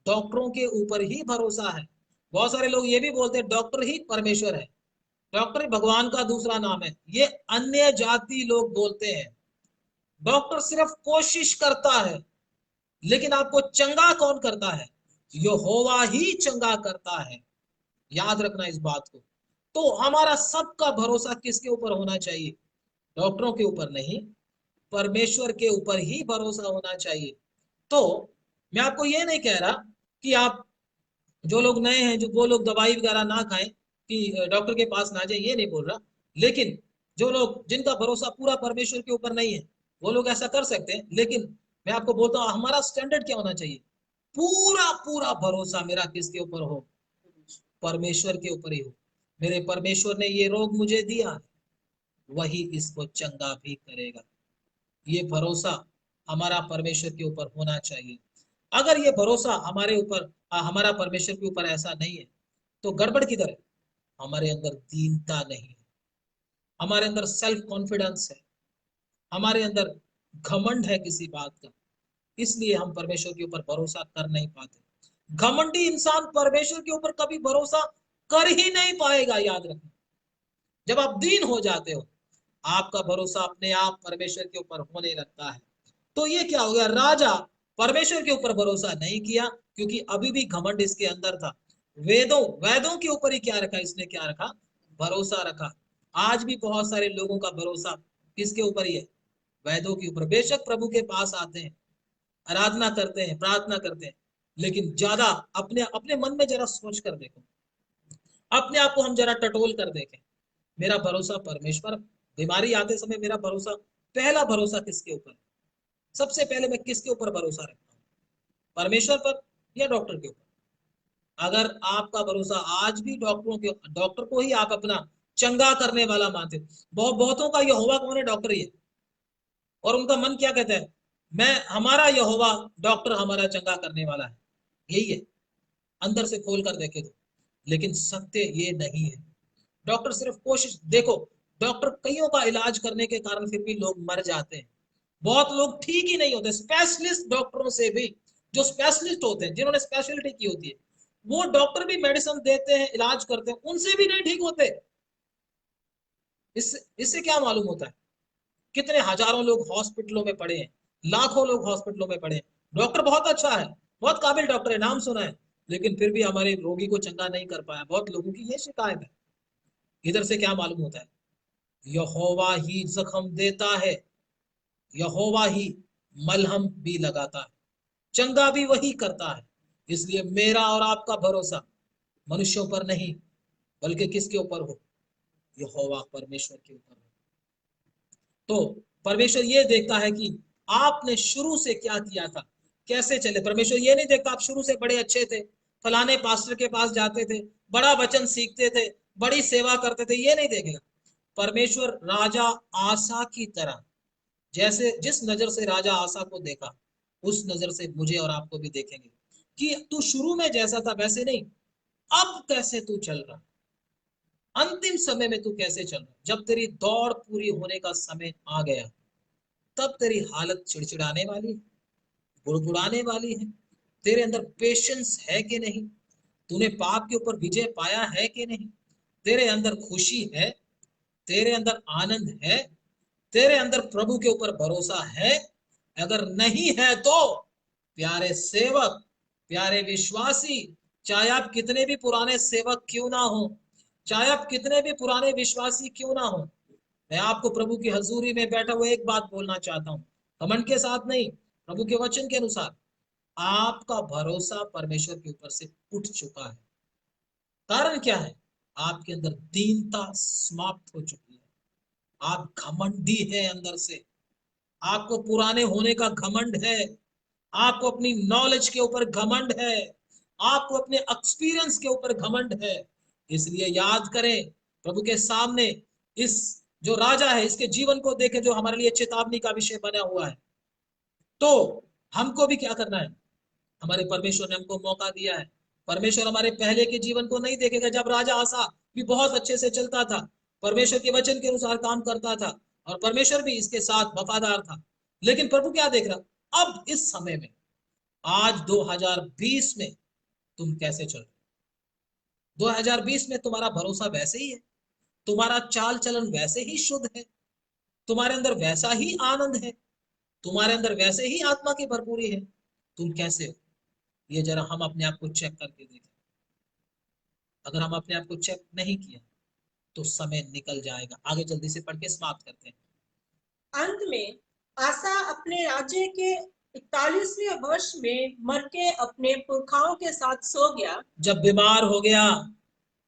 डॉक्टरों के ऊपर ही भरोसा है। बहुत सारे लोग ये भी बोलते हैं डॉक्टर ही परमेश्वर है, डॉक्टर ही भगवान का दूसरा नाम है। ये अन्य जाति लोग बोलते हैं। डॉक्टर सिर्फ कोशिश करता है, लेकिन आपको चंगा कौन करता है? यहोवा ही चंगा करता है। याद रखना इस बात को। तो हमारा सबका भरोसा किसके ऊपर होना चाहिए? डॉक्टरों के ऊपर नहीं, परमेश्वर के ऊपर ही भरोसा होना चाहिए। तो मैं आपको ये नहीं कह रहा कि आप जो लोग नए हैं, जो वो लोग दवाई वगैरह ना खाएं, कि डॉक्टर के पास ना जाए, ये नहीं बोल रहा। लेकिन जो लोग जिनका भरोसा पूरा परमेश्वर के ऊपर नहीं है, वो लोग ऐसा कर सकते हैं। लेकिन मैं आपको बोलता हूँ हमारा स्टैंडर्ड क्या होना चाहिए? पूरा पूरा भरोसा मेरा किसके ऊपर हो? परमेश्वर के ऊपर ही हो। मेरे परमेश्वर ने ये रोग मुझे दिया है, वही इसको चंगा भी करेगा। ये भरोसा हमारा परमेश्वर के ऊपर होना चाहिए। अगर ये भरोसा हमारे ऊपर, हमारा परमेश्वर के ऊपर ऐसा नहीं है, तो गड़बड़ किधर है? हमारे अंदर दीनता नहीं है, हमारे अंदर सेल्फ कॉन्फिडेंस है, हमारे अंदर घमंड है किसी बात का, इसलिए हम परमेश्वर के ऊपर भरोसा कर नहीं पाते। घमंडी इंसान परमेश्वर के ऊपर कभी भरोसा कर ही नहीं पाएगा। याद रखना, जब आप दीन हो जाते हो, आपका भरोसा अपने आप परमेश्वर के ऊपर होने लगता है। तो ये क्या हो गया? राजा परमेश्वर के ऊपर भरोसा नहीं किया, क्योंकि अभी भी घमंड इसके अंदर था। वेदों वेदों के ऊपर ही क्या रखा इसने? क्या रखा? भरोसा रखा। आज भी बहुत सारे लोगों का भरोसा किसके ऊपर ही है? वेदों के ऊपर। बेशक प्रभु के पास आते हैं, आराधना करते हैं, प्रार्थना करते हैं, लेकिन ज्यादा अपने अपने मन में जरा सोच कर देखो, अपने आप को हम जरा टटोल कर देखें। मेरा भरोसा परमेश्वर, बीमारी आते समय मेरा भरोसा, पहला भरोसा किसके ऊपर? सबसे पहले मैं किसके ऊपर भरोसा रखता हूँ? परमेश्वर पर या डॉक्टर के ऊपर? अगर आपका भरोसा आज भी डॉक्टर को ही आप अपना चंगा करने वाला मानते हो, बहुतों का यहोवा कौन है? डॉक्टर ही है। और उनका मन क्या कहता है? हमारा यहोवा डॉक्टर हमारा चंगा करने वाला है, यही है। अंदर से खोल कर देखे तो, लेकिन सत्य ये नहीं है। डॉक्टर सिर्फ कोशिश, देखो, डॉक्टर कईयों का इलाज करने के कारण फिर भी लोग मर जाते हैं। बहुत लोग ठीक ही नहीं होते। स्पेशलिस्ट डॉक्टरों से भी, जो स्पेशलिस्ट होते हैं, जिन्होंने स्पेशलिटी की होती है, वो डॉक्टर भी मेडिसिन देते हैं, इलाज करते हैं, उनसे भी नहीं ठीक होते। इससे क्या मालूम होता है? कितने हजारों लोग हॉस्पिटलों में पड़े हैं, लाखों लोग हॉस्पिटलों में पड़े हैं। डॉक्टर बहुत अच्छा है, बहुत काबिल डॉक्टर है, नाम सुना है, लेकिन फिर भी हमारे रोगी को चंगा नहीं कर पाया। बहुत लोगों की ये शिकायत है। इधर से क्या मालूम होता है? यहोवा ही जख्म देता है, यहोवा ही मलहम भी लगाता है, चंगा भी वही करता है। इसलिए मेरा और आपका भरोसा मनुष्यों पर नहीं, बल्कि किसके ऊपर हो? यहोवा परमेश्वर के ऊपर हो। तो परमेश्वर ये देखता है कि आपने शुरू से क्या किया था, कैसे चले। परमेश्वर ये नहीं देखता आप शुरू से बड़े अच्छे थे, फलाने पास्टर के पास जाते थे, बड़ा वचन सीखते थे, बड़ी सेवा करते थे, ये नहीं देखेगा। परमेश्वर राजा आसा की तरह, जैसे जिस नजर से राजा आसा को देखा, उस नजर से मुझे और आपको भी देखेंगे कि तू शुरू में जैसा था वैसे नहीं, अब कैसे तू चल रहा, अंतिम समय में तू कैसे चल रहा। जब तेरी दौड़ पूरी होने का समय आ गया, तब तेरी हालत चिड़चिड़ाने वाली है, बुड़बुड़ाने वाली है। तेरे अंदर पेशेंस है कि नहीं? तूने पाप के ऊपर विजय पाया है कि नहीं? तेरे अंदर खुशी है, तेरे अंदर आनंद है, तेरे अंदर प्रभु के ऊपर भरोसा है? अगर नहीं है तो प्यारे सेवक, प्यारे विश्वासी, चाहे आप कितने भी पुराने सेवक क्यों ना हो, चाहे आप कितने भी पुराने विश्वासी क्यों ना हो, मैं आपको प्रभु की हजूरी में बैठा हुआ एक बात बोलना चाहता हूँ, घमंड के साथ नहीं, प्रभु के वचन के अनुसार। आपका भरोसा परमेश्वर के ऊपर से उठ चुका है, कारण क्या है? आपके अंदर दीनता समाप्त हो चुकी है। आप घमंडी है अंदर से, आपको पुराने होने का घमंड है, आपको अपनी नॉलेज के ऊपर घमंड है, आपको अपने एक्सपीरियंस के ऊपर घमंड है। इसलिए याद करें प्रभु के सामने, इस जो राजा है इसके जीवन को देखें जो हमारे लिए चेतावनी का विषय बना हुआ है। तो हमको भी क्या करना है? हमारे परमेश्वर ने हमको मौका दिया है। परमेश्वर हमारे पहले के जीवन को नहीं देखेगा। जब राजा आसा भी बहुत अच्छे से चलता था, परमेश्वर के वचन के अनुसार काम करता था और परमेश्वर भी इसके साथ वफादार था, लेकिन प्रभु क्या देख रहा? अब इस समय में, आज 2020 में तुम कैसे चल रहे? 2020 में तुम्हारा भरोसा वैसे ही है, तुम्हारा चाल चलन वैसे ही शुद्ध है, तुम्हारे अंदर वैसा ही आनंद है, तुम्हारे अंदर वैसे ही आत्मा की भरपूरी है। तुम कैसे हो? ये जरा हम अपने आप को चेक करके देखें। अगर हम अपने आप को चेक नहीं किया तो समय निकल जाएगा। आगे जल्दी से पढ़ के समाप्त करते हैं। अंत में आसा अपने राज्य के 41वें वर्ष में मर के अपने पुरखाओं के साथ सो गया। जब बीमार हो गया,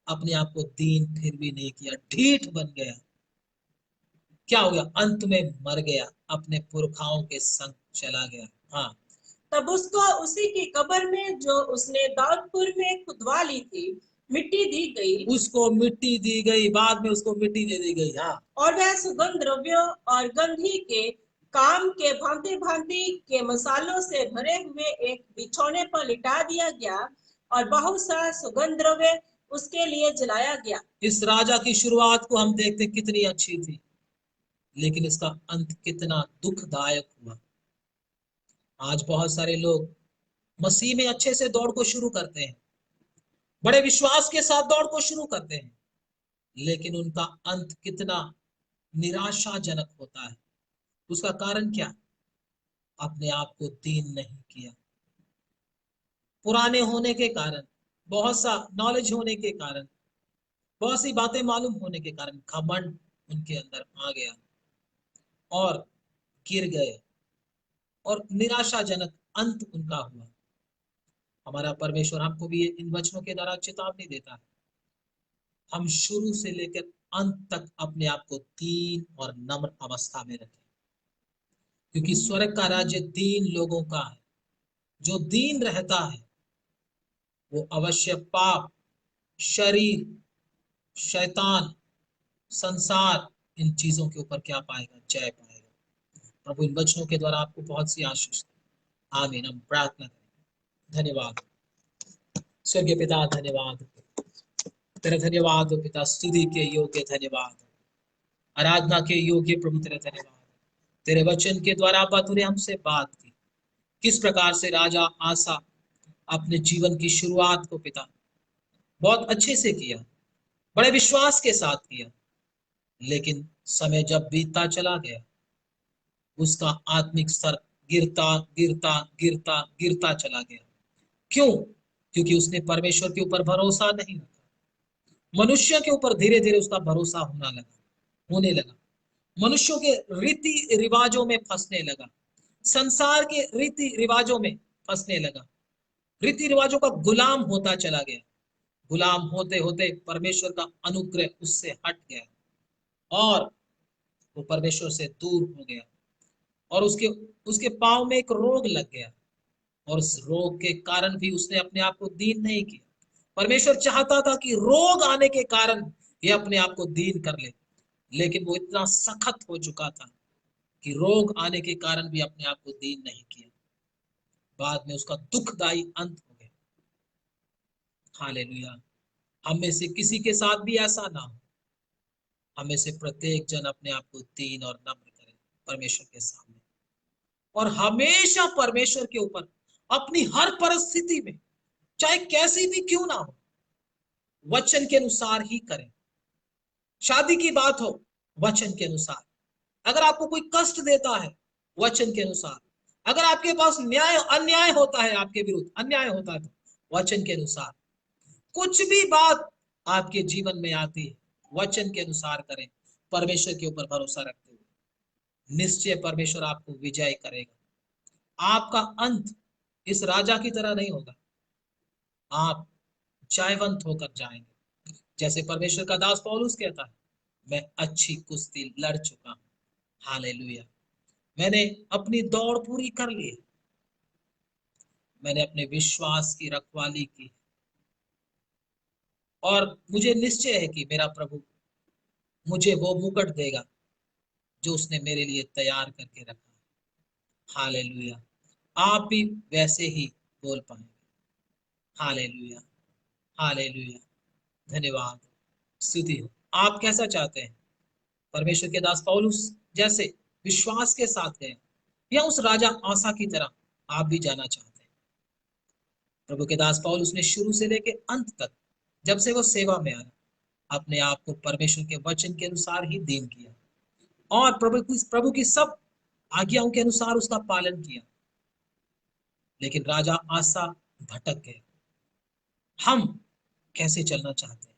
अपने आप को दीन फिर भी नहीं किया, ढीठ बन गया। क्या हो गया? अंत में मर गया, अपने पुरखाओं के संग चला गया। हाँ, तब उसको उसी की कब्र में जो उसने दाऊदपुर में खुदवा ली थी मिट्टी दी गई। उसको मिट्टी दी गई, बाद में उसको मिट्टी दे दी गई। हाँ, और वह सुगंध द्रव्यों और गंधी के काम के भांति भांति के मसालों से भरे हुए एक बिछौने पर लिटा दिया गया और बहुत सा सुगंध द्रव्य उसके लिए जलाया गया। इस राजा की शुरुआत को हम देखते कितनी अच्छी थी, लेकिन इसका अंत कितना दुखदायक हुआ। आज बहुत सारे लोग मसीह में अच्छे से दौड़ को शुरू करते हैं, बड़े विश्वास के साथ दौड़ को शुरू करते हैं, लेकिन उनका अंत कितना निराशाजनक होता है। उसका कारण क्या? अपने आप को दीन नहीं किया। पुराने होने के कारण, बहुत सा नॉलेज होने के कारण, बहुत सी बातें मालूम होने के कारण घमंड उनके अंदर आ गया और गिर गए और निराशाजनक अंत उनका हुआ। हमारा परमेश्वर हमको भी इन वचनों के द्वारा चेतावनी देता है, हम शुरू से लेकर अंत तक अपने आप को दीन और नम्र अवस्था में रखें, क्योंकि स्वर्ग का राज्य दीन लोगों का है। जो दीन रहता है वो अवश्य पाप, शरीर, शैतान, संसार, इन चीजों के ऊपर क्या पाएगा? जय पाएगा। प्रभु इन वचनों के द्वारा आपको बहुत सी आशीष दे। आमीन। हम प्रार्थना करें। धन्यवाद स्वर्गीय पिता, धन्यवाद तेरा, धन्यवाद पिता, स्तुति के योग्य धन्यवाद, आराधना के योग्य प्रभु तेरा धन्यवाद। तेरे वचन के द्वारा अब्बा तूने हमसे बात की, किस प्रकार से राजा आसा अपने जीवन की शुरुआत को पिता बहुत अच्छे से किया, बड़े विश्वास के साथ किया, लेकिन समय जब बीतता चला गया उसका आत्मिक स्तर गिरता गिरता गिरता गिरता चला गया। क्यों? क्योंकि उसने परमेश्वर के ऊपर भरोसा नहीं रखा। मनुष्य के ऊपर धीरे धीरे उसका भरोसा होने लगा, मनुष्यों के रीति रिवाजों में फंसने लगा, संसार के रीति रिवाजों में फंसने लगा, रीति रिवाजों का गुलाम होता चला गया। गुलाम होते होते परमेश्वर का अनुग्रह उससे हट गया और वो परमेश्वर से दूर हो गया और उसके उसके पांव में एक रोग लग गया और उस रोग के कारण भी उसने अपने आप को दीन नहीं किया। परमेश्वर चाहता था कि रोग आने के कारण ये अपने आप को दीन कर ले, लेकिन वो इतना सख्त हो चुका था कि रोग आने के कारण भी अपने आप को दीन नहीं किया। बाद में उसका दुखदायी अंत हो गया। हालेलुया। हम में से किसी के साथ भी ऐसा ना हो। हमें से प्रत्येक जन अपने आप को दीन और नम्र करे परमेश्वर के सामने, और हमेशा परमेश्वर के ऊपर अपनी हर परिस्थिति में, चाहे कैसी भी क्यों ना हो, वचन के अनुसार ही करें। शादी की बात हो, वचन के अनुसार। अगर आपको कोई कष्ट देता है, वचन के अनुसार। अगर आपके पास अन्याय होता है, आपके विरुद्ध अन्याय होता है, तो वचन के अनुसार। कुछ भी बात आपके जीवन में आती है, वचन के अनुसार करें, परमेश्वर के ऊपर भरोसा रखते हुए। निश्चय परमेश्वर आपको विजय करेगा। आपका अंत इस राजा की तरह नहीं होगा, आप जयवंत होकर जाएंगे। जैसे परमेश्वर का दास पौलुस कहता है, मैं अच्छी कुश्ती लड़ चुका हूं, हालेलुया, मैंने अपनी दौड़ पूरी कर ली है, मैंने अपने विश्वास की रखवाली की, और मुझे निश्चय है कि मेरा प्रभु मुझे वो मुकुट देगा जो उसने मेरे लिए तैयार करके रखा है, हालेलुया। आप भी वैसे ही बोल पाएंगे, हालेलुया, हालेलुया, धन्यवाद, स्तुति हो। आप कैसा चाहते हैं? परमेश्वर के दास पौलुस जैसे विश्वास के साथ गए, या उस राजा आसा की तरह आप भी जाना चाहते हैं? प्रभु के दास पौलुस ने शुरू से लेकर अंत तक, जब से वो सेवा में आया, अपने आप को परमेश्वर के वचन के अनुसार ही दीन किया, और प्रभु की सब आज्ञाओं के अनुसार उसका पालन किया। लेकिन राजा आसा भटक गए। हम कैसे चलना चाहते हैं?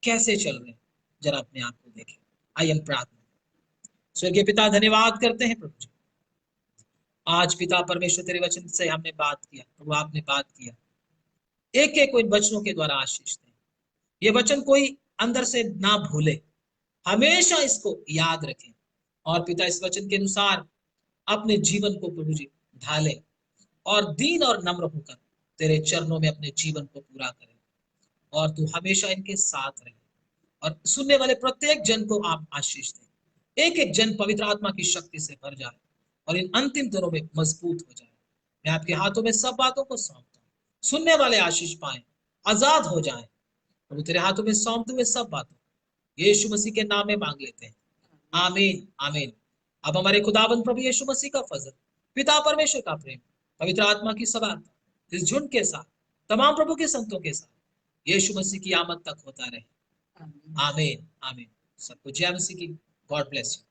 कैसे चल रहे हैं? जरा अपने आप को देखें। आई एम प्रार्थना। स्वर्गीय पिता, धन्यवाद करते हैं प्रभु जी, आज पिता परमेश्वर तेरे वचन से हमने बात किया, प्रभु आपने बात किया, एक एक को इन वचनों के द्वारा आशीष दें। ये वचन कोई अंदर से ना भूले, हमेशा इसको याद रखें, और पिता इस वचन के अनुसार अपने जीवन को प्रभु जी ढाले, और दीन और नम्र होकर तेरे चरणों में अपने जीवन को पूरा करें, और तू हमेशा इनके साथ रहे, और सुनने वाले प्रत्येक जन को आप आशीष दें। एक एक जन पवित्र आत्मा की शक्ति से भर जाए, और इन अंतिम दिनों में मजबूत हो जाए। मैं आपके हाथों में सब बातों को सौंपता हूँ, सुनने वाले आशीष पाए, आजाद हो जाए, प्रभु तेरे हाथों में सौंपते हुए सब बातों यीशु मसीह के नाम में मांग लेते हैं, आमीन, आमीन। अब हमारे खुदाबंद प्रभु यीशु मसीह का फजल, पिता परमेश्वर का प्रेम, पवित्र आत्मा की समानता इस झुंड के साथ, तमाम प्रभु के संतों के साथ यीशु मसीह की आमद तक होता रहे, आमीन, आमीन। सबको जय मसीह की। God bless you.